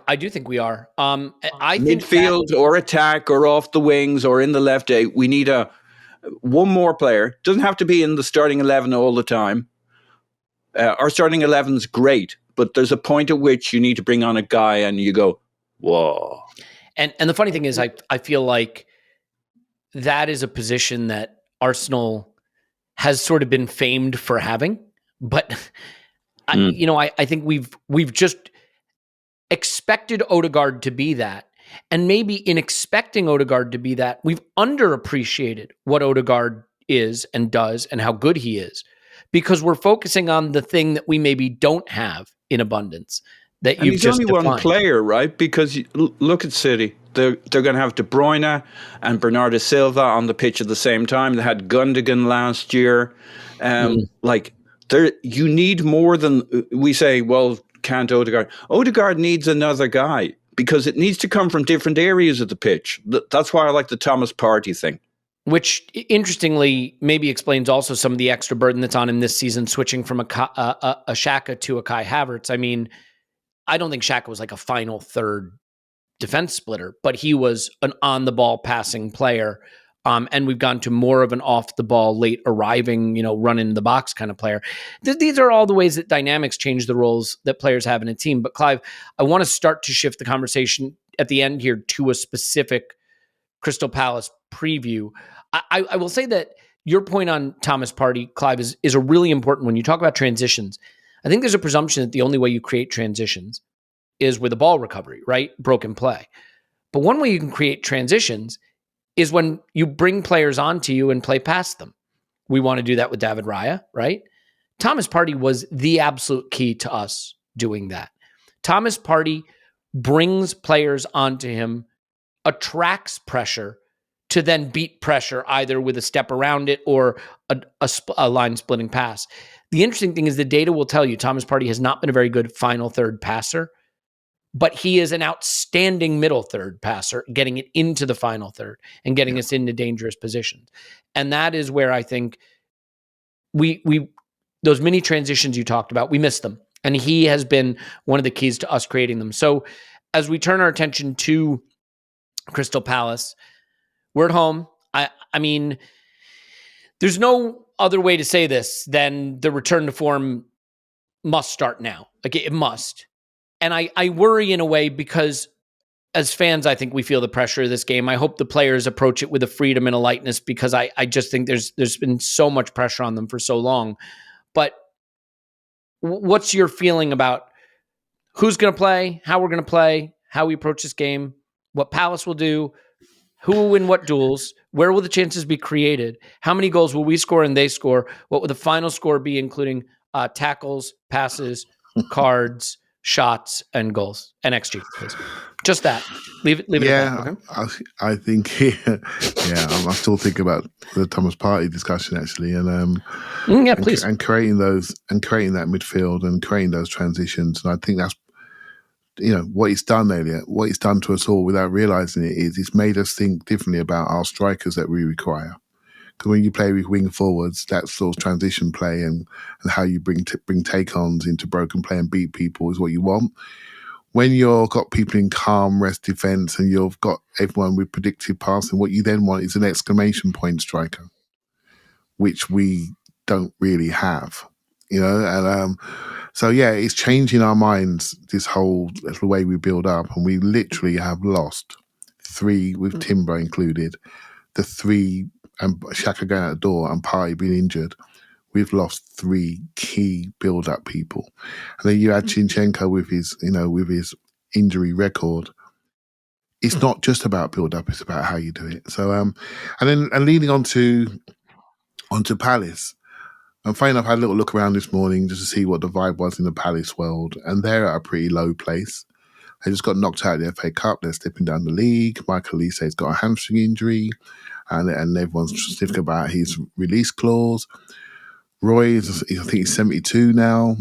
I do think we are. I think midfield or attack or off the wings or in the left day. We need one more player. Doesn't have to be in the starting 11 all the time. Our starting 11 is great, but there's a point at which you need to bring on a guy and you go, whoa. And the funny thing is, I feel like that is a position that Arsenal has sort of been famed for having, but I think we've just expected Odegaard to be that. And maybe in expecting Odegaard to be that, we've underappreciated what Odegaard is and does and how good he is because we're focusing on the thing that we maybe don't have in abundance that you've just defined. He's only one player, right? Because look at City. They're going to have De Bruyne and Bernardo Silva on the pitch at the same time. They had Gundogan last year. You need more than we say, well, can't Odegaard? Odegaard needs another guy because it needs to come from different areas of the pitch. That's why I like the Thomas Partey thing. Which, interestingly, maybe explains also some of the extra burden that's on him this season, switching from a Xhaka to a Kai Havertz. I mean, I don't think Xhaka was like a final third defense splitter, but he was an on-the-ball passing player. And we've gone to more of an off-the-ball, late arriving, run in the box kind of player. These are all the ways that dynamics change the roles that players have in a team. But Clive, I want to start to shift the conversation at the end here to a specific Crystal Palace preview. I will say that your point on Thomas Partey, Clive, is a really important one. You talk about transitions. I think there's a presumption that the only way you create transitions is with a ball recovery, right? Broken play. But one way you can create transitions is when you bring players onto you and play past them. We want to do that with David Raya, right? Thomas Partey was the absolute key to us doing that. Thomas Partey brings players onto him, attracts pressure to then beat pressure either with a step around it or a line splitting pass. The interesting thing is the data will tell you Thomas Partey has not been a very good final third passer, but he is an outstanding middle third passer, getting it into the final third and getting us into dangerous positions. And that is where I think we those mini transitions you talked about, we missed them. And he has been one of the keys to us creating them. So as we turn our attention to Crystal Palace, we're at home. I mean, there's no other way to say this than the return to form must start now. Like it must. And I worry in a way because as fans, I think we feel the pressure of this game. I hope the players approach it with a freedom and a lightness because I just think there's been so much pressure on them for so long. But what's your feeling about who's going to play, how we're going to play, how we approach this game, what Palace will do, Who will win what duels? Where will the chances be created? How many goals will we score and they score? What will the final score be, including tackles, passes, cards, shots, and goals? And XG, please. Just that. Leave it at that. Okay. I think I'm still thinking about the Thomas Partey discussion actually, and please. And creating that midfield and creating those transitions, and I think that's what he's done, Elliot. What he's done to us all without realizing it is it's made us think differently about our strikers that we require. Because when you play with wing forwards, that sort of transition play and how you bring take-ons into broken play and beat people is what you want. When you've got people in calm rest defence and you've got everyone with predictive passing, what you then want is an exclamation point striker, which we don't really have, and so it's changing our minds, the way we build up, and we literally have lost 3, with Timber included, the 3, and Xhaka going out the door and Partey being injured. We've lost 3 key build-up people, and then you add Zinchenko with his injury record. It's not just about build-up; it's about how you do it. So, and leading onto Palace. And funny enough, I had a little look around this morning just to see what the vibe was in the Palace world, and they're at a pretty low place. They just got knocked out of the FA Cup. They're slipping down the league. Michael Olise's got a hamstring injury, and everyone's sniffing about his release clause. Roy I think he's 72 now.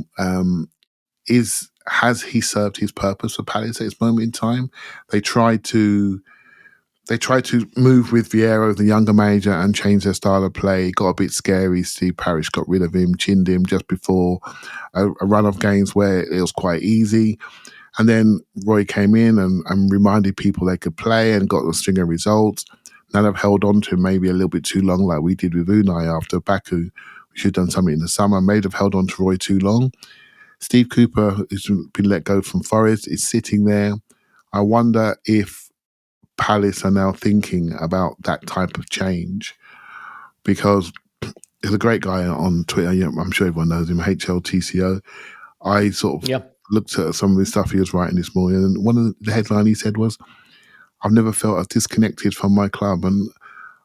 Has he served his purpose for Palace at this moment in time? They tried to move with Vieira, the younger manager, and change their style of play. It got a bit scary. Steve Parish got rid of him, chinned him just before a run of games where it was quite easy. And then Roy came in and reminded people they could play and got a string of results. Now they've held on to him maybe a little bit too long, like we did with Unai after Baku. We should have done something in the summer. May have held on to Roy too long. Steve Cooper has been let go from Forest, is sitting there. I wonder if Palace are now thinking about that type of change, because there's a great guy on Twitter, I'm sure everyone knows him, HLTCO. I sort of looked at some of the stuff he was writing this morning, and one of the headline he said was, "I've never felt as disconnected from my club." And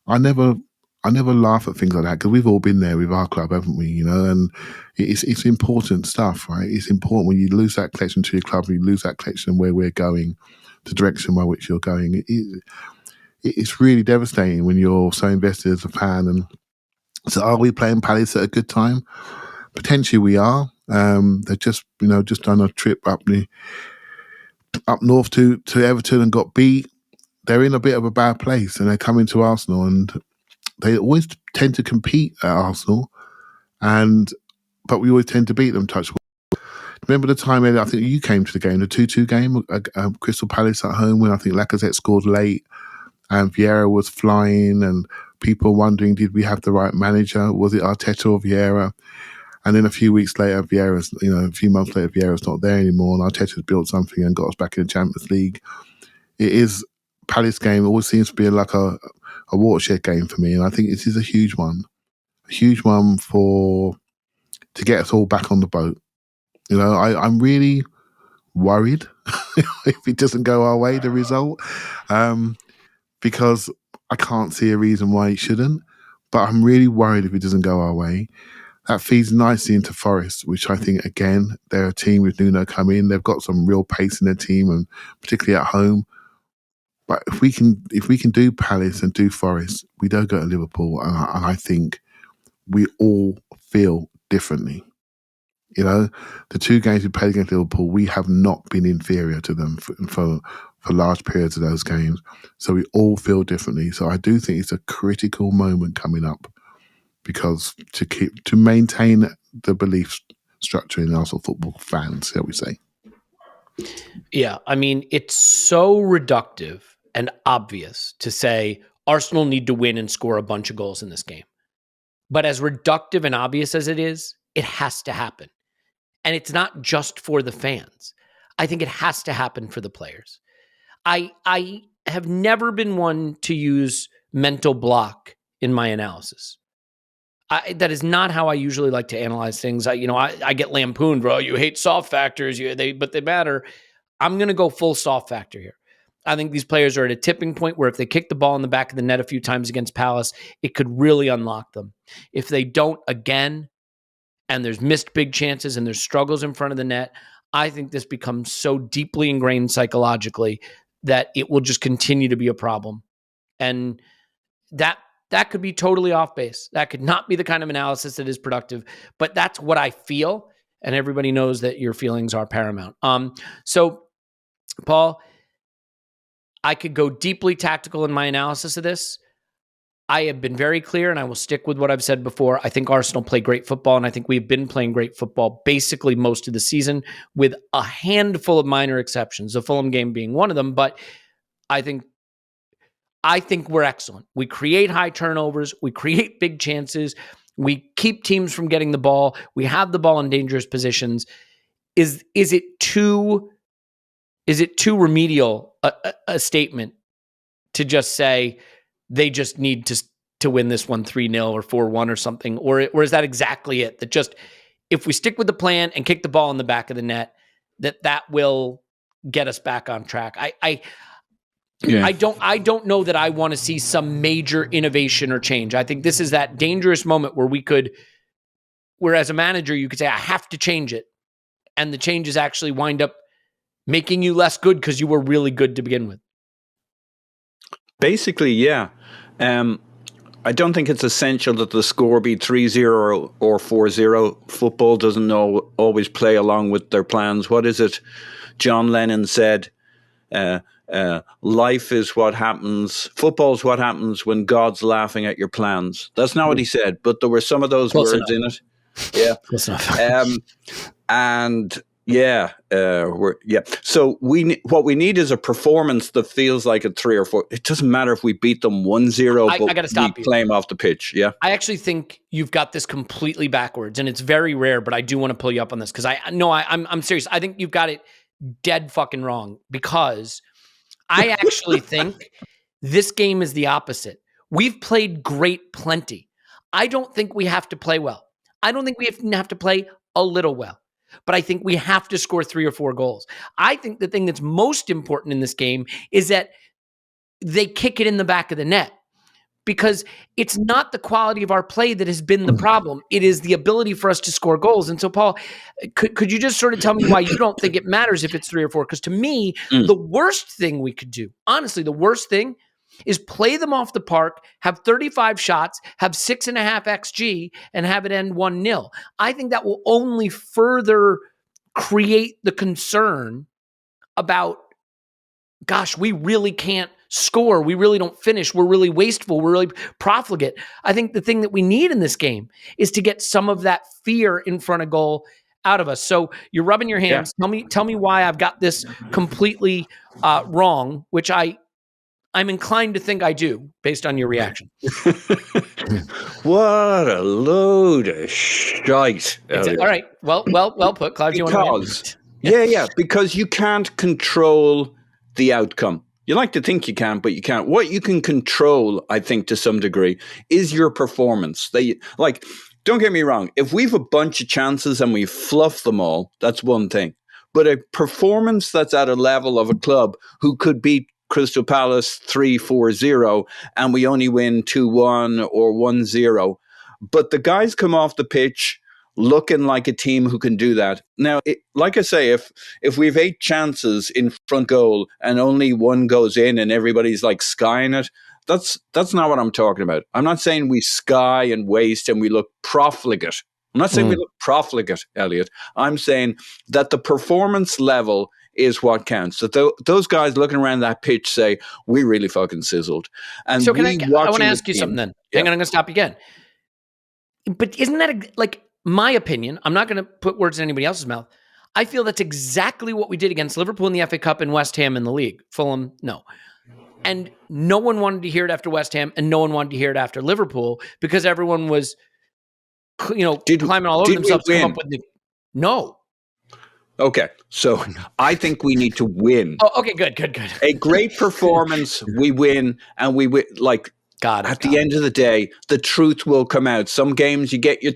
I never laugh at things like that, because we've all been there with our club, haven't we? And it's important stuff, right? It's important when you lose that connection to your club, and you lose that connection where we're going, the direction by which you're going. It's really devastating when you're so invested as a fan. And so, are we playing Palace at a good time? Potentially, we are. They've just done a trip up north to Everton and got beat. They're in a bit of a bad place, and they're coming to Arsenal, and they always tend to compete at Arsenal, but we always tend to beat them. Touch wood. Remember the time, I think you came to the game, the 2-2 game, Crystal Palace at home, when I think Lacazette scored late and Vieira was flying, and people wondering, did we have the right manager? Was it Arteta or Vieira? And then a few months later, Vieira's not there anymore, and Arteta's built something and got us back in the Champions League. It is, Palace game always seems to be like a watershed game for me, and I think this is a huge one to get us all back on the boat. I'm really worried if it doesn't go our way, the result, because I can't see a reason why it shouldn't, but I'm really worried if it doesn't go our way. That feeds nicely into Forest, which I think, again, they're a team with Nuno come in. They've got some real pace in their team, and particularly at home. But if we can do Palace and do Forest, we don't go to Liverpool, and I think we all feel differently. The 2 games we played against Liverpool, we have not been inferior to them for large periods of those games. So we all feel differently. So I do think it's a critical moment coming up, because to maintain the belief structure in Arsenal football fans, shall we say. Yeah, I mean, it's so reductive and obvious to say Arsenal need to win and score a bunch of goals in this game. But as reductive and obvious as it is, it has to happen. And it's not just for the fans. I think it has to happen for the players. I have never been one to use mental block in my analysis. That is not how I usually like to analyze things. I get lampooned, bro. You hate soft factors, but they matter. I'm going to go full soft factor here. I think these players are at a tipping point where if they kick the ball in the back of the net a few times against Palace, it could really unlock them. If they don't again, and there's missed big chances and there's struggles in front of the net, I think this becomes so deeply ingrained psychologically that it will just continue to be a problem. And that could be totally off base. That could not be the kind of analysis that is productive, but that's what I feel. And everybody knows that your feelings are paramount. So Paul, I could go deeply tactical in my analysis of this. I have been very clear, and I will stick with what I've said before. I think Arsenal play great football, and I think we've been playing great football basically most of the season, with a handful of minor exceptions, the Fulham game being one of them. But I think we're excellent. We create high turnovers. We create big chances. We keep teams from getting the ball. We have the ball in dangerous positions. Is it too remedial a statement to just say they just need to win this one 3-0 or 4-1 or something? Or is that exactly it? That just if we stick with the plan and kick the ball in the back of the net, that will get us back on track. I don't know that I want to see some major innovation or change. I think this is that dangerous moment where as a manager, you could say, I have to change it. And the changes actually wind up making you less good because you were really good to begin with. Basically, yeah. I don't think it's essential that the score be 3-0 or 4-0. Football doesn't always play along with their plans. What is it John Lennon said? Life is what happens. Football's what happens when God's laughing at your plans. That's not what he said, but there were some of those Close words enough. in it. Yeah. Close enough. And yeah, So what we need is a performance that feels like a 3 or 4. It doesn't matter if we beat them 1-0, I got to stop we you. play them off the pitch. Yeah, I actually think you've got this completely backwards, and it's very rare. But I do want to pull you up on this because I'm serious. I think you've got it dead fucking wrong, because I actually think this game is the opposite. We've played great plenty. I don't think we have to play well. I don't think we have to play a little well. But I think we have to score 3 or 4 goals. I think the thing that's most important in this game is that they kick it in the back of the net, because it's not the quality of our play that has been the problem. It is the ability for us to score goals. And so, Paul, could you just sort of tell me why you don't think it matters if it's 3 or 4? Because to me, the worst thing we could do, honestly, the worst thing is play them off the park, have 35 shots, have 6.5 XG, and have it end 1-0. I think that will only further create the concern about, gosh, we really can't score. We really don't finish. We're really wasteful. We're really profligate. I think the thing that we need in this game is to get some of that fear in front of goal out of us. So you're rubbing your hands. Yeah. Tell me why I've got this completely wrong, which I'm inclined to think I do, based on your reaction. What a load of shite. Exactly. All right. Well put, Clive. Do you want to because you can't control the outcome. You like to think you can, but you can't. What you can control, I think, to some degree, is your performance. Don't get me wrong. If we've a bunch of chances and we fluff them all, that's one thing. But a performance that's at a level of a club who could beat Crystal Palace 3-4-0 and we only win 2-1 or 1-0. But the guys come off the pitch looking like a team who can do that. Now, like I say, if we have 8 chances in front goal and only one goes in and everybody's like skying it, that's not what I'm talking about. I'm not saying we sky and waste and we look profligate. I'm not saying we look profligate, Elliot. I'm saying that the performance level is what counts. So those guys looking around that pitch say, we really fucking sizzled. And so I want to ask you something then. Yeah. Hang on, I'm going to stop again. But isn't that like my opinion? I'm not going to put words in anybody else's mouth. I feel that's exactly what we did against Liverpool in the FA Cup and West Ham in the league. Fulham, no. And no one wanted to hear it after West Ham, and no one wanted to hear it after Liverpool, because everyone was, climbing all over themselves to come up with no. Okay, so I think we need to win. Oh, okay, good. A great performance, we win, and we win. Like At the end of the day, the truth will come out. Some games you get your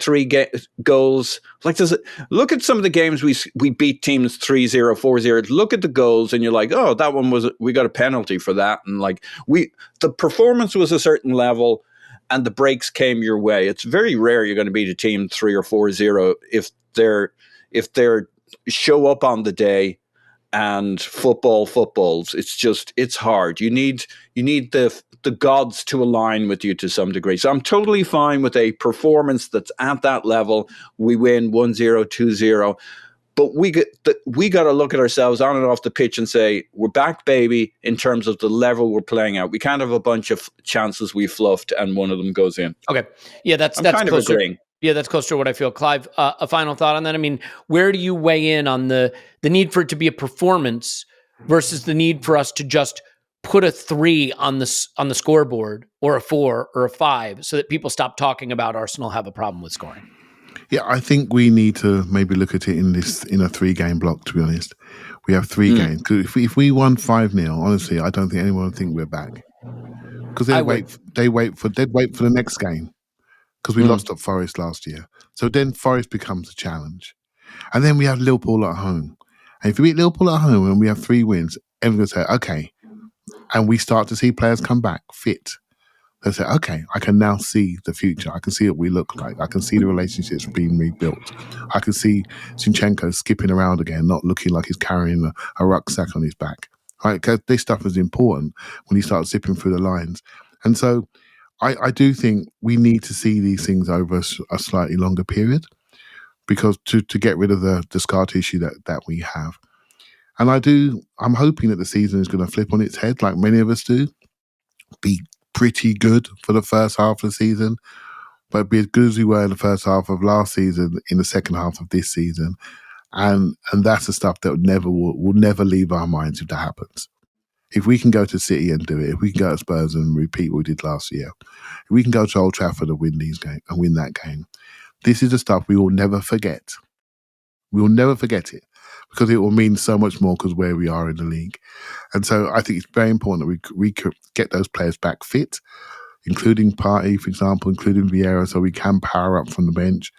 goals. Look at some of the games we beat teams 3-0, 4-0. Look at the goals and you're like, oh, that one we got a penalty for that. And the performance was a certain level and the breaks came your way. It's very rare you're going to beat a team 3 or 4-0 if they're show up on the day. And footballs. It's hard. You need the gods to align with you to some degree. So I'm totally fine with a performance that's at that level. We win 1-0, 2-0. But we got to look at ourselves on and off the pitch and say, we're back, baby, in terms of the level we're playing at. We can't have a bunch of chances we fluffed and one of them goes in. Okay. Yeah, that's kind of closer. agreeing. Yeah, that's close to what I feel. Clive, a final thought on that? I mean, where do you weigh in on the need for it to be a performance versus the need for us to just put a 3 on the scoreboard, or a 4 or a 5, so that people stop talking about Arsenal have a problem with scoring? Yeah, I think we need to maybe look at it in a 3-game block, to be honest. We have 3 games. If we won 5-0, honestly, I don't think anyone would think we're back. Because they'd wait for the next game. Because we lost at Forest last year. So then Forest becomes a challenge. And then we have Liverpool at home. And if we beat Liverpool at home and we have 3 wins, everyone's going to say, okay. And we start to see players come back fit. They'll say, okay, I can now see the future. I can see what we look like. I can see the relationships being rebuilt. I can see Zinchenko skipping around again, not looking like he's carrying a rucksack on his back. Right? Because this stuff is important when he starts zipping through the lines. And so I do think we need to see these things over a slightly longer period, because to get rid of the scar tissue that we have. And I'm hoping that the season is going to flip on its head, like many of us do, be pretty good for the first half of the season, but be as good as we were in the first half of last season in the second half of this season. And that's the stuff that will never leave our minds if that happens. If we can go to City and do it, if we can go to Spurs and repeat what we did last year, if we can go to Old Trafford and win that game, this is the stuff we will never forget. We will never forget it, because it will mean so much more because where we are in the league. And so I think it's very important that we get those players back fit, including Partey, for example, including Vieira, so we can power up from the bench.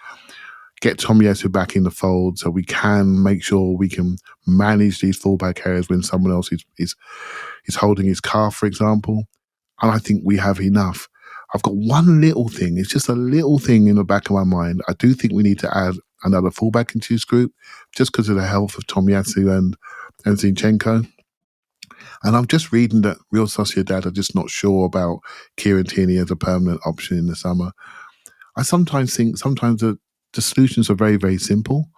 Get Tomiyasu back in the fold so we can make sure we can manage these fullback areas when someone else is holding his calf, for example. And I think we have enough. I've got one little thing. It's just a little thing in the back of my mind. I do think we need to add another fullback into this group, just because of the health of Tomiyasu and Zinchenko. And I'm just reading that Real Sociedad are just not sure about Kieran Tierney as a permanent option in the summer. I sometimes think the solutions are very, very simple.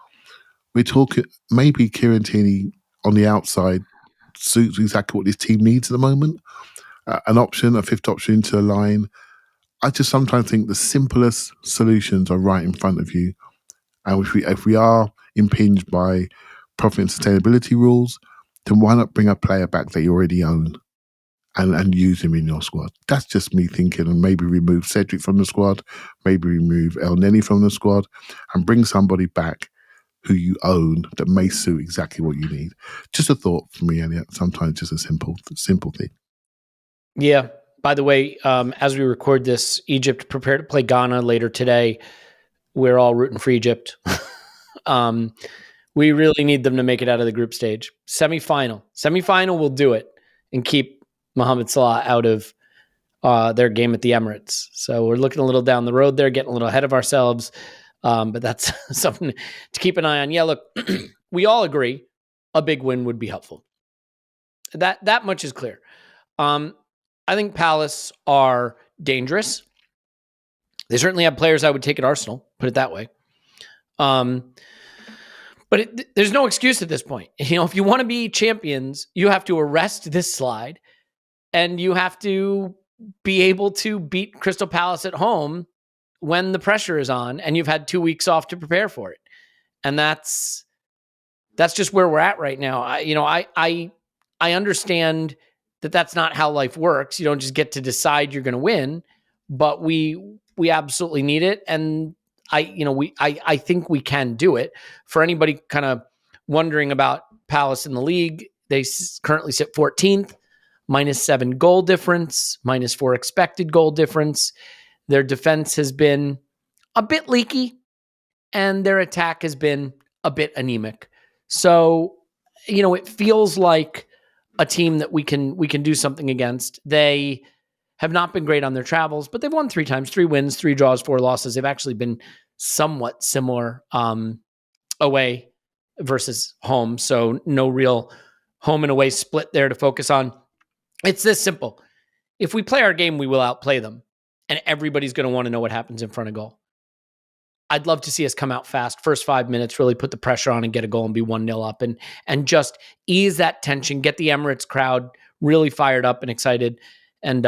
We're talking maybe Kieran Tierney on the outside suits exactly what this team needs at the moment. An option, a 5th option into a line. I just sometimes think the simplest solutions are right in front of you. And if we are impinged by profit and sustainability rules, then why not bring a player back that you already own and use him in your squad? That's just me thinking. And maybe remove Cedric from the squad, maybe remove El Neni from the squad, and bring somebody back who you own that may suit exactly what you need. Just a thought for me, Elliot. Sometimes just a simple thing. Yeah. By the way, as we record this, Egypt prepare to play Ghana later today. We're all rooting for Egypt. We really need them to make it out of the group stage. Semi-final will do it and keep Mohamed Salah out of their game at the Emirates. So we're looking a little down the road there, getting a little ahead of ourselves. But that's something to keep an eye on. Yeah, look, we all agree a big win would be helpful. That much is clear. I think Palace are dangerous. They certainly have players I would take at Arsenal, put it that way. But there's no excuse at this point. You know, if you want to be champions, you have to arrest this slide, and you have to be able to beat Crystal Palace at home when the pressure is on, and you've had 2 weeks off to prepare for it. And that's just where we're at right now. I understand that that's not how life works. You don't just get to decide you're going to win, but we absolutely need it. And I think we can do it. For anybody kind of wondering about Palace in the league, they currently sit 14th. -7 goal difference, -4 expected goal difference. Their defense has been a bit leaky, and their attack has been a bit anemic. So, it feels like a team that we can do something against. They have not been great on their travels, but they've won 3 times, 3 wins, 3 draws, 4 losses. They've actually been somewhat similar away versus home. So no real home and away split there to focus on. It's this simple. If we play our game, we will outplay them. And everybody's going to want to know what happens in front of goal. I'd love to see us come out fast. First 5 minutes, really put the pressure on and get a goal and be 1-0 up and just ease that tension, get the Emirates crowd really fired up and excited and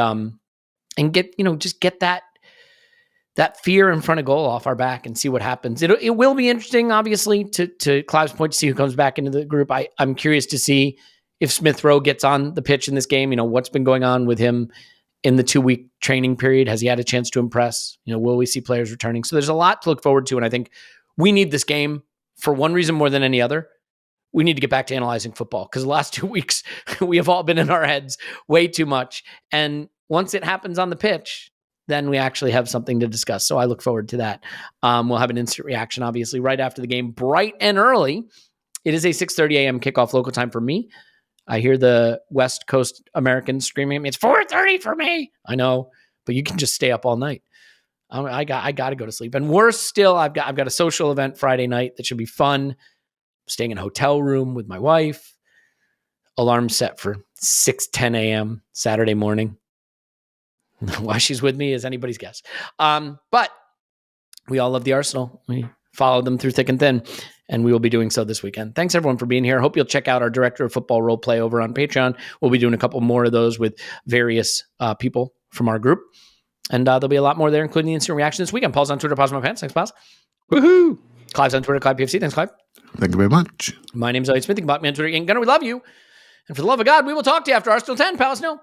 get, just get that fear in front of goal off our back and see what happens. It will be interesting, obviously, to Clive's point, to see who comes back into the group. I'm curious to see if Smith Rowe gets on the pitch in this game. What's been going on with him in the 2-week training period. Has he had a chance to impress? Will we see players returning? So there's a lot to look forward to. And I think we need this game for one reason more than any other. We need to get back to analyzing football because the last 2 weeks, we have all been in our heads way too much. And once it happens on the pitch, then we actually have something to discuss. So I look forward to that. We'll have an instant reaction, obviously, right after the game, bright and early. It is a 6:30 a.m. kickoff local time for me. I hear the West Coast Americans screaming at me. It's 4:30 for me. I know, but you can just stay up all night. I got to go to sleep. And worse still, I've got a social event Friday night that should be fun. I'm staying in a hotel room with my wife. Alarm set for 6:10 a.m. Saturday morning. Why she's with me is anybody's guess. But we all love the Arsenal. We follow them through thick and thin, and we will be doing so this weekend. Thanks, everyone, for being here. Hope you'll check out our Director of Football role play over on Patreon. We'll be doing a couple more of those with various people from our group, and there'll be a lot more there, including the instant reaction this weekend. Paul's on Twitter, Pause My Pants. Thanks, Pause. Woohoo! Clive's on Twitter, Clive PFC. Thanks, Clive. Thank you very much. My name's Elliot Smith. You can block me on Twitter. Gunner, we love you. And for the love of God, we will talk to you after Arsenal 10, Palace. No.